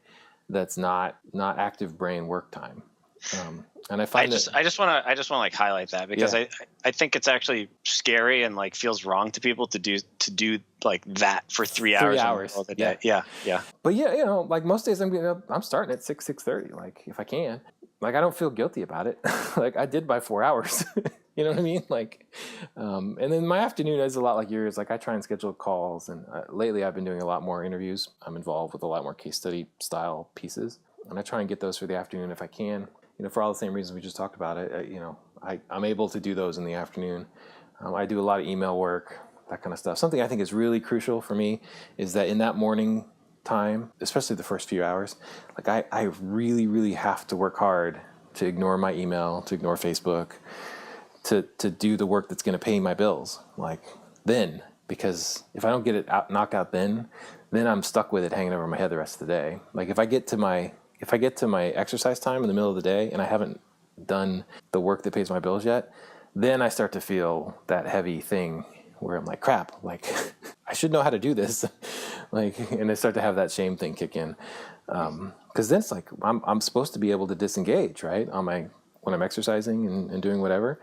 Speaker 4: That's not active brain work time. And I find
Speaker 2: I just want to like highlight that, because I think it's actually scary and like feels wrong to people to do like that for 3 hours.
Speaker 4: 3 hours
Speaker 2: of the day. Yeah.
Speaker 4: But like most days I'm starting at 6:30, like, if I can. Like, I don't feel guilty about it. Like, I did by 4 hours. You know what I mean? Like, and then my afternoon is a lot like yours. Like, I try and schedule calls, and lately I've been doing a lot more interviews. I'm involved with a lot more case study style pieces, and I try and get those for the afternoon if I can. For all the same reasons we just talked about it. I'm able to do those in the afternoon. I do a lot of email work, that kind of stuff. Something I think is really crucial for me is that in that morning time, especially the first few hours, like, I really, really have to work hard to ignore my email, to ignore Facebook, to do the work that's going to pay my bills. Like then, because if I don't get it knocked out then I'm stuck with it hanging over my head the rest of the day. Like if I get to my exercise time in the middle of the day and I haven't done the work that pays my bills yet, then I start to feel that heavy thing where I'm like, crap, like I should know how to do this. Like, and I start to have that shame thing kick in. Cause then it's like, I'm supposed to be able to disengage, right? When I'm exercising and doing whatever.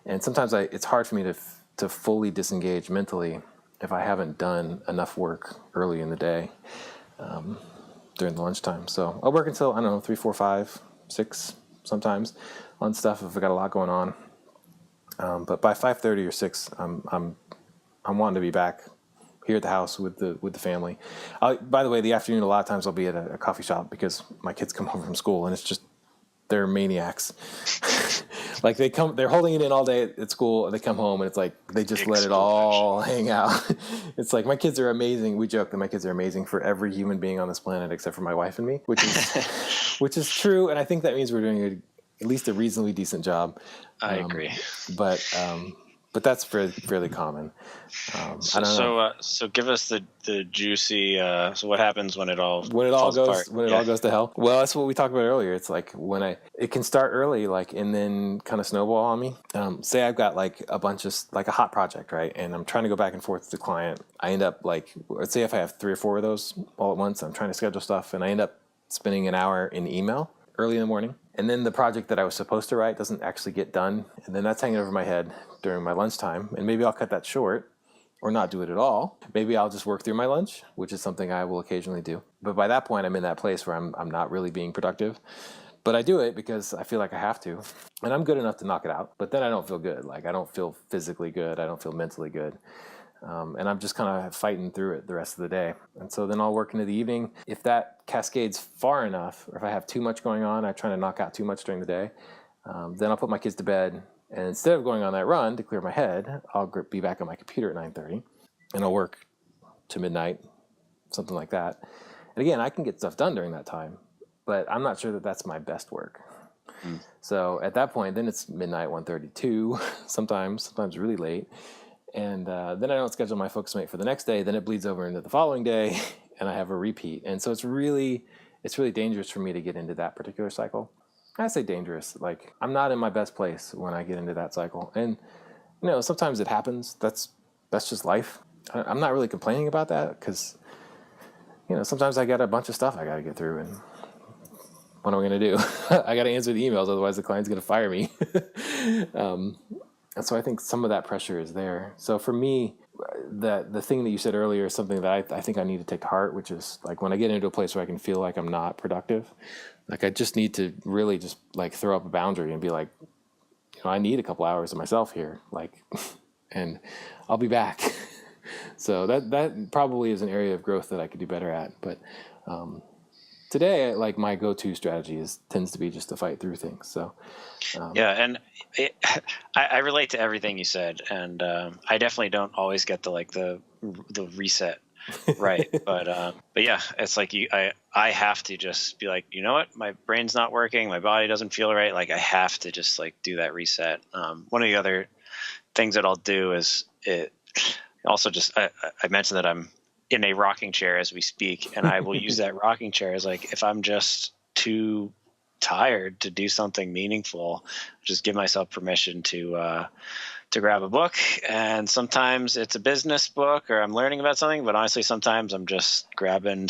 Speaker 4: And sometimes it's hard for me to fully disengage mentally if I haven't done enough work early in the day, during the lunchtime. So I'll work until, I don't know, 3, 4, 5, 6 sometimes on stuff if I got a lot going on. But by 5:30 or 6, I'm wanting to be back here at the house with the family. By the way, the afternoon, a lot of times I'll be at a coffee shop because my kids come home from school and it's just, they're maniacs. Like they're holding it in all day at school and they come home and it's like, they just let it all hang out. It's like, my kids are amazing. We joke that my kids are amazing for every human being on this planet except for my wife and me, which is true. And I think that means we're doing at least a reasonably decent job.
Speaker 2: I agree.
Speaker 4: But that's fairly common. I don't know.
Speaker 2: So give us the juicy. So what happens when it all
Speaker 4: goes
Speaker 2: apart?
Speaker 4: all goes to hell? Well, that's what we talked about earlier. It's like it can start early, like, and then kind of snowball on me. Say I've got like a bunch of like a hot project, right? And I'm trying to go back and forth with the client. I end up like, let's say if I have 3 or 4 of those all at once, I'm trying to schedule stuff, and I end up spending an hour in email early in the morning. And then the project that I was supposed to write doesn't actually get done. And then that's hanging over my head during my lunchtime. And maybe I'll cut that short or not do it at all. Maybe I'll just work through my lunch, which is something I will occasionally do. But by that point, I'm in that place where I'm not really being productive. But I do it because I feel like I have to. And I'm good enough to knock it out. But then I don't feel good. Like I don't feel physically good. I don't feel mentally good. And I'm just kind of fighting through it the rest of the day. And so then I'll work into the evening. If that cascades far enough, or if I have too much going on, I try to knock out too much during the day, then I'll put my kids to bed. And instead of going on that run to clear my head, I'll be back on my computer at 9:30, and I'll work to midnight, something like that. And again, I can get stuff done during that time, but I'm not sure that that's my best work. So at that point, then it's midnight, 1:32, sometimes really late. And then I don't schedule my Focusmate for the next day. Then it bleeds over into the following day, and I have a repeat. And so it's really dangerous for me to get into that particular cycle. I say dangerous, like I'm not in my best place when I get into that cycle. And sometimes it happens. That's just life. I'm not really complaining about that because sometimes I got a bunch of stuff I got to get through, and what am I going to do? I got to answer the emails, otherwise the client's going to fire me. And so I think some of that pressure is there. So for me, the thing that you said earlier is something that I think I need to take to heart, which is like when I get into a place where I can feel like I'm not productive, like I just need to really just like throw up a boundary and be like, I need a couple hours of myself here, like, and I'll be back. So that probably is an area of growth that I could do better at. But today, like my go-to strategy tends to be just to fight through things. So
Speaker 2: and I relate to everything you said, and I definitely don't always get the reset right, but yeah, it's like I have to just be like, you know what, my brain's not working, my body doesn't feel right, like I have to just like do that reset. One of the other things that I'll do is it also just I mentioned that I'm in a rocking chair as we speak, and I will use that rocking chair as like, if I'm just too tired to do something meaningful, just give myself permission to grab a book. And sometimes it's a business book or I'm learning about something, but honestly, sometimes I'm just grabbing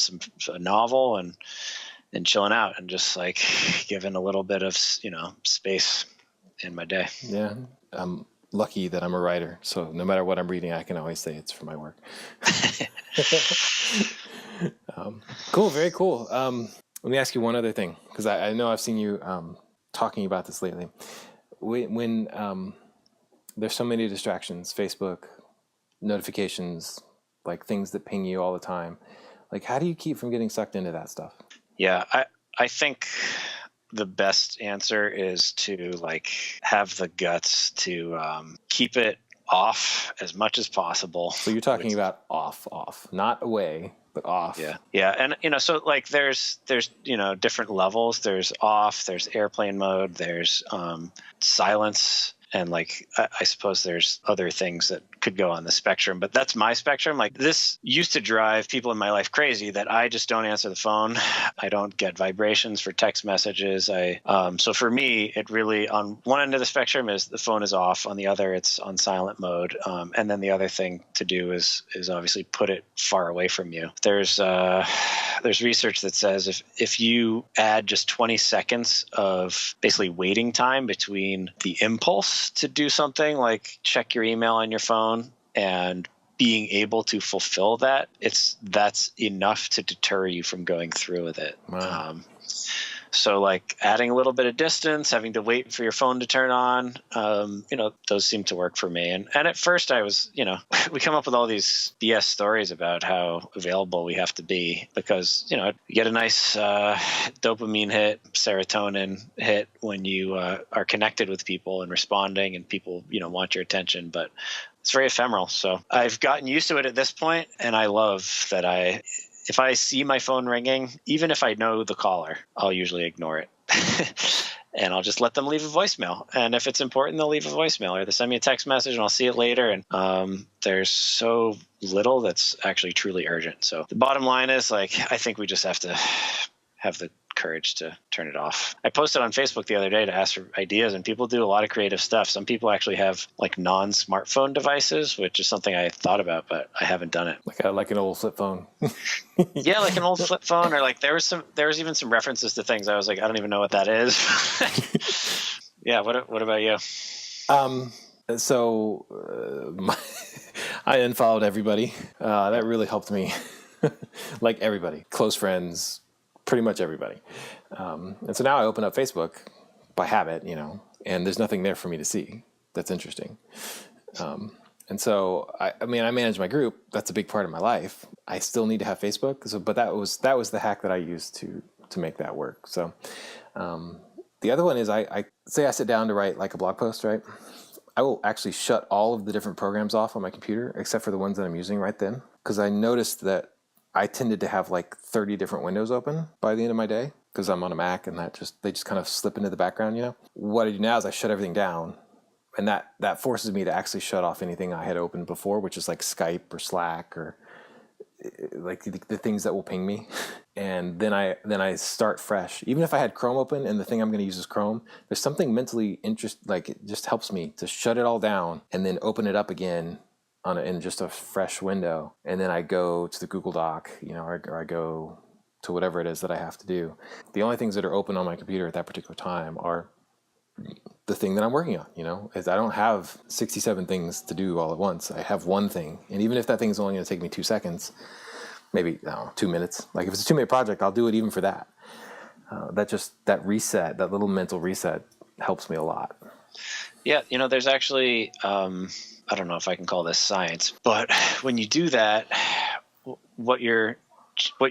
Speaker 2: a novel and chilling out and just like giving a little bit of, space in my day.
Speaker 4: Yeah. I'm lucky that I'm a writer. So no matter what I'm reading, I can always say it's for my work. Cool. Very cool. Let me ask you one other thing, because I know I've seen you talking about this lately. When there's so many distractions, Facebook, notifications, like things that ping you all the time, like how do you keep from getting sucked into that stuff?
Speaker 2: Yeah, I think the best answer is to like have the guts to keep it off as much as possible.
Speaker 4: So you're talking about off, not away, but off.
Speaker 2: Yeah. And, so like there's, different levels. There's off, there's airplane mode, there's silence. And like, I suppose there's other things that could go on the spectrum, but that's my spectrum. Like, this used to drive people in my life crazy, that I just don't answer the phone. I don't get vibrations for text messages. So for me, it really, on one end of the spectrum is the phone is off. On the other, it's on silent mode. And then the other thing to do is obviously put it far away from you. There's research that says if you add just 20 seconds of basically waiting time between the impulse to do something like check your email on your phone and being able to fulfill that, that's enough to deter you from going through with it.
Speaker 4: Wow.
Speaker 2: So like adding a little bit of distance, having to wait for your phone to turn on, those seem to work for me. And at first I was, we come up with all these BS stories about how available we have to be because, you get a nice dopamine hit, serotonin hit when you are connected with people and responding, and people, want your attention, but it's very ephemeral. So I've gotten used to it at this point, and I love that if I see my phone ringing, even if I know the caller, I'll usually ignore it. And I'll just let them leave a voicemail. And if it's important, they'll leave a voicemail, or they send me a text message and I'll see it later. And there's so little that's actually truly urgent. So the bottom line is, I think we just have to have the courage to turn it off. I posted on Facebook the other day to ask for ideas, and people do a lot of creative stuff. Some people actually have non-smartphone devices, which is something I thought about, but I haven't done it.
Speaker 4: Like an old flip phone.
Speaker 2: Yeah, like an old flip phone, or there was even some references to things I was like, I don't even know what that is. Yeah. What about you?
Speaker 4: I unfollowed everybody. That really helped me. Like everybody, close friends, pretty much everybody. And so now I open up Facebook by habit, and there's nothing there for me to see. That's interesting. And so, I manage my group. That's a big part of my life. I still need to have Facebook. But that was the hack that I used to make that work. So the other one is I sit down to write like a blog post, right? I will actually shut all of the different programs off on my computer, except for the ones that I'm using right then. Because I noticed that I tended to have 30 different windows open by the end of my day because I'm on a Mac, and they just kind of slip into the background, What I do now is I shut everything down, and that forces me to actually shut off anything I had opened before, which is like Skype or Slack or like the things that will ping me. And then I start fresh. Even if I had Chrome open and the thing I'm going to use is Chrome, there's something mentally it just helps me to shut it all down and then open it up again in just a fresh window, and then I go to the Google Doc, or I go to whatever it is that I have to do. The only things that are open on my computer at that particular time are the thing that I'm working on, is I don't have 67 things to do all at once. I have one thing, and even if that thing is only going to take me 2 seconds, maybe 2 minutes. Like if it's a 2-minute project, I'll do it even for that. That reset, that little mental reset, helps me a lot.
Speaker 2: Yeah, there's actually. I don't know if I can call this science, but when you do that, what you're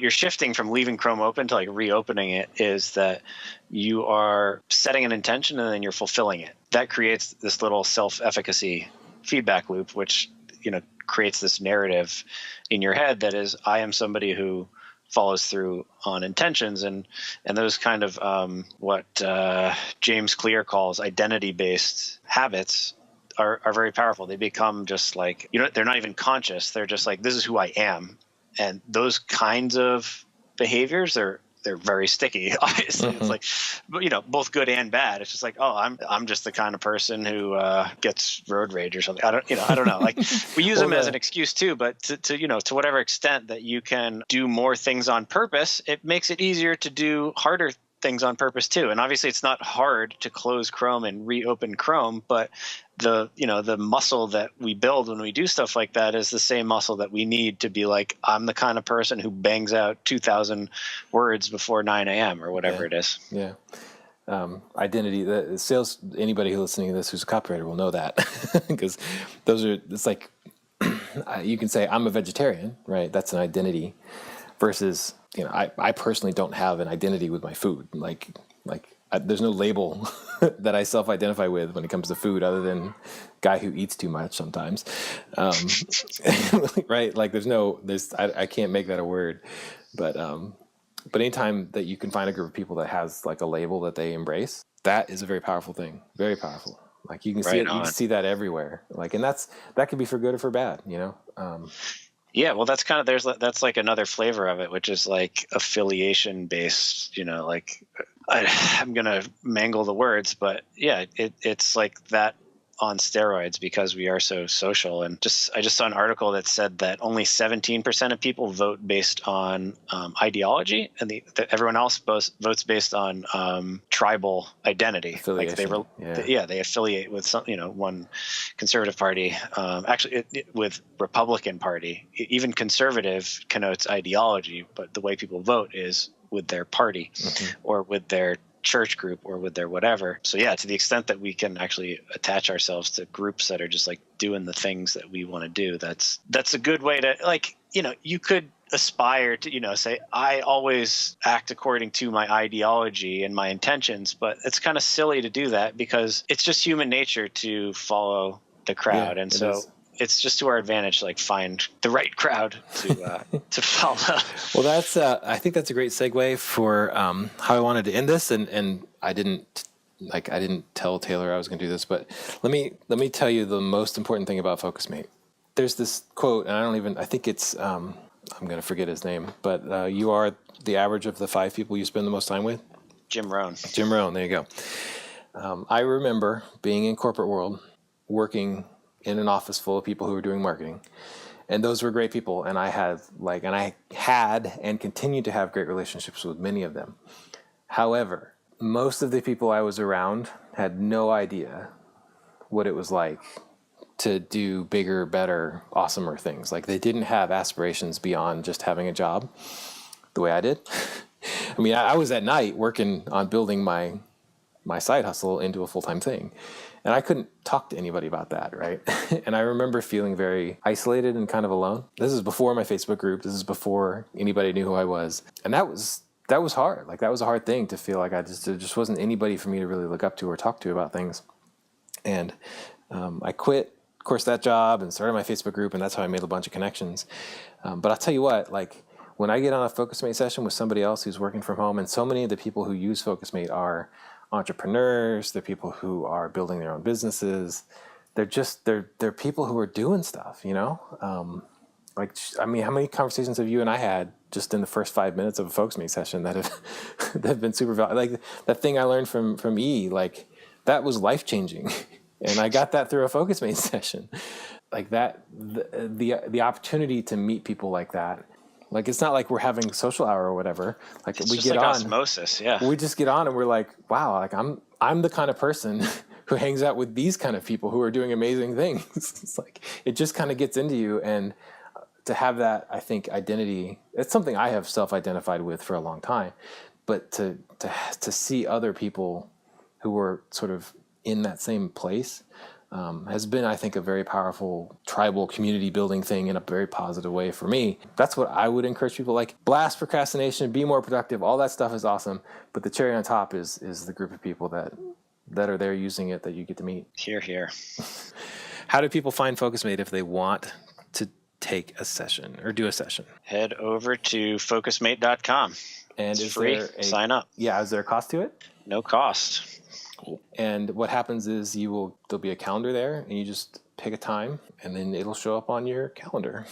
Speaker 2: shifting from leaving Chrome open to reopening it is that you are setting an intention and then you're fulfilling it. That creates this little self-efficacy feedback loop, which creates this narrative in your head that is, I am somebody who follows through on intentions, and those kind of what James Clear calls identity-based habits are very powerful. They become just they're not even conscious. They're just this is who I am. And those kinds of behaviors, they're very sticky, obviously.
Speaker 4: Mm-hmm.
Speaker 2: It's both good and bad. It's just I'm just the kind of person who gets road rage or something. I don't know. We use them as an excuse too, but to whatever extent that you can do more things on purpose, it makes it easier to do harder things on purpose too. And obviously it's not hard to close Chrome and reopen Chrome, but the muscle that we build when we do stuff like that is the same muscle that we need to be I'm the kind of person who bangs out 2,000 words before 9 a.m. or whatever it is.
Speaker 4: Yeah. Identity, the sales, anybody who's listening to this who's a copywriter will know that because it's you can say I'm a vegetarian, right? That's an identity versus, I personally don't have an identity with my food. There's no label that I self-identify with when it comes to food other than guy who eats too much sometimes. Right? I can't make that a word, but anytime that you can find a group of people that has a label that they embrace, that is a very powerful thing. Very powerful. Like you can see
Speaker 2: Right
Speaker 4: it, you
Speaker 2: on.
Speaker 4: can see that everywhere. Like, and that could be for good or for bad, you know?
Speaker 2: Yeah, well, that's kind of that's like another flavor of it, which is like affiliation based. Like I'm gonna mangle the words, but yeah, it's like that on steroids because we are so social. And I just saw an article that said that only 17% of people vote based on ideology, and everyone else votes based on tribal identity.
Speaker 4: Affiliation.
Speaker 2: Like they affiliate with some, one conservative party. Actually, with Republican Party, even conservative connotes ideology, but the way people vote is with their party or with their church group or with their whatever. So yeah, to the extent that we can actually attach ourselves to groups that are just like doing the things that we want to do, that's a good way to, like, you could aspire to, say, I always act according to my ideology and my intentions, but it's kind of silly to do that because it's just human nature to follow the crowd. And so it's just to our advantage to like find the right crowd to follow.
Speaker 4: Well, I think that's a great segue for how I wanted to end this, and I didn't tell Taylor I was going to do this, but let me tell you the most important thing about Focusmate. There's this quote, and I think it's I'm going to forget his name, but you are the average of the 5 people you spend the most time with.
Speaker 2: Jim Rohn.
Speaker 4: There you go. I remember being in corporate world, working in an office full of people who were doing marketing. And those were great people. And I had and continue to have great relationships with many of them. However, most of the people I was around had no idea what it was like to do bigger, better, awesomer things. Like they didn't have aspirations beyond just having a job the way I did. I mean, I was at night working on building my side hustle into a full-time thing. And I couldn't talk to anybody about that, right? And I remember feeling very isolated and kind of alone. This is before my Facebook group. This is before anybody knew who I was. And that was hard. Like that was a hard thing to feel like there just wasn't anybody for me to really look up to or talk to about things. And I quit, of course, that job and started my Facebook group, and that's how I made a bunch of connections. But I'll tell you what, like when I get on a Focusmate session with somebody else who's working from home, and so many of the people who use Focusmate are entrepreneurs, they're people who are building their own businesses. They're people who are doing stuff, you know? How many conversations have you and I had just in the first 5 minutes of a Focusmate session that have been super valuable? Like that thing I learned from E, like that was life-changing. And I got that through a Focusmate session. Like that, the opportunity to meet people like that. Like, it's not like we're having social hour or whatever. Like
Speaker 2: it's
Speaker 4: we
Speaker 2: just
Speaker 4: get
Speaker 2: like
Speaker 4: on
Speaker 2: osmosis. Yeah.
Speaker 4: We just get on and we're like, wow, like I'm the kind of person who hangs out with these kind of people who are doing amazing things. It's like, it just kind of gets into you. And to have that, I think, identity, it's something I have self-identified with for a long time, but to see other people who are sort of in that same place, has been, I think, a very powerful tribal community building thing in a very positive way for me. That's what I would encourage people, like blast procrastination, be more productive. All that stuff is awesome. But the cherry on top is the group of people that are there using it that you get to meet.
Speaker 2: Hear, hear.
Speaker 4: How do people find Focusmate if they want to take a session or do a session?
Speaker 2: Head over to focusmate.com.
Speaker 4: And
Speaker 2: it's
Speaker 4: is
Speaker 2: free.
Speaker 4: there
Speaker 2: Sign up.
Speaker 4: Yeah. Is there a cost to it?
Speaker 2: No cost.
Speaker 4: Cool. And what happens is there'll be a calendar there and you just pick a time and then it'll show up on your calendar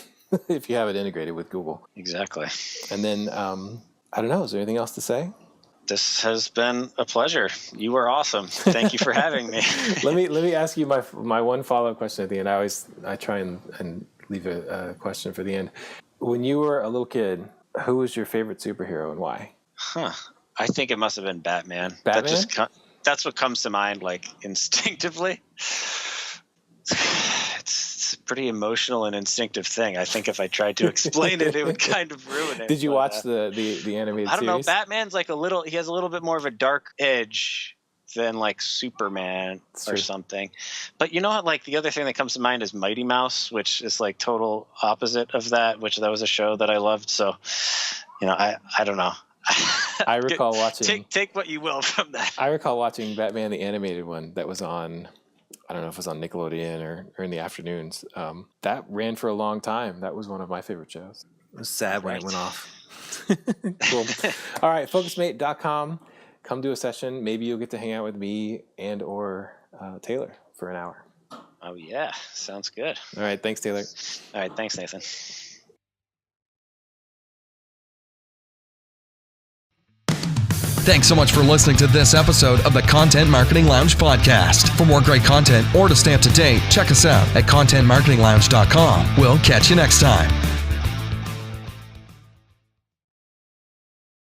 Speaker 4: if you have it integrated with Google.
Speaker 2: Exactly.
Speaker 4: And then, I don't know, is there anything else to say?
Speaker 2: This has been a pleasure. You were awesome. Thank you for having me.
Speaker 4: Let me ask you my one follow-up question at the end. I try and leave a question for the end. When you were a little kid, who was your favorite superhero and why?
Speaker 2: I think it must have been Batman.
Speaker 4: Batman?
Speaker 2: That's what comes to mind, like, instinctively. It's a pretty emotional and instinctive thing. I think if I tried to explain it, it would kind of ruin it.
Speaker 4: Did you watch the animated series?
Speaker 2: I don't know. Batman's like he has a little bit more of a dark edge than like Superman or something. But you know what? Like the other thing that comes to mind is Mighty Mouse, which is like total opposite of that, that was a show that I loved. So, I don't know.
Speaker 4: I recall watching.
Speaker 2: Take what you will from that.
Speaker 4: I recall watching Batman the animated one that was on. I don't know if it was on Nickelodeon or in the afternoons. That ran for a long time. That was one of my favorite shows. It was sad when it went off. Cool. All right, Focusmate.com. Come do a session. Maybe you'll get to hang out with me and or Taylor. for an hour.
Speaker 2: Oh, yeah. Sounds good.
Speaker 4: All right. Thanks, Taylor.
Speaker 2: All right. Thanks, Nathan.
Speaker 3: Thanks so much for listening to this episode of the Content Marketing Lounge podcast. For more great content or to stay up to date, check us out at contentmarketinglounge.com. We'll catch you next time.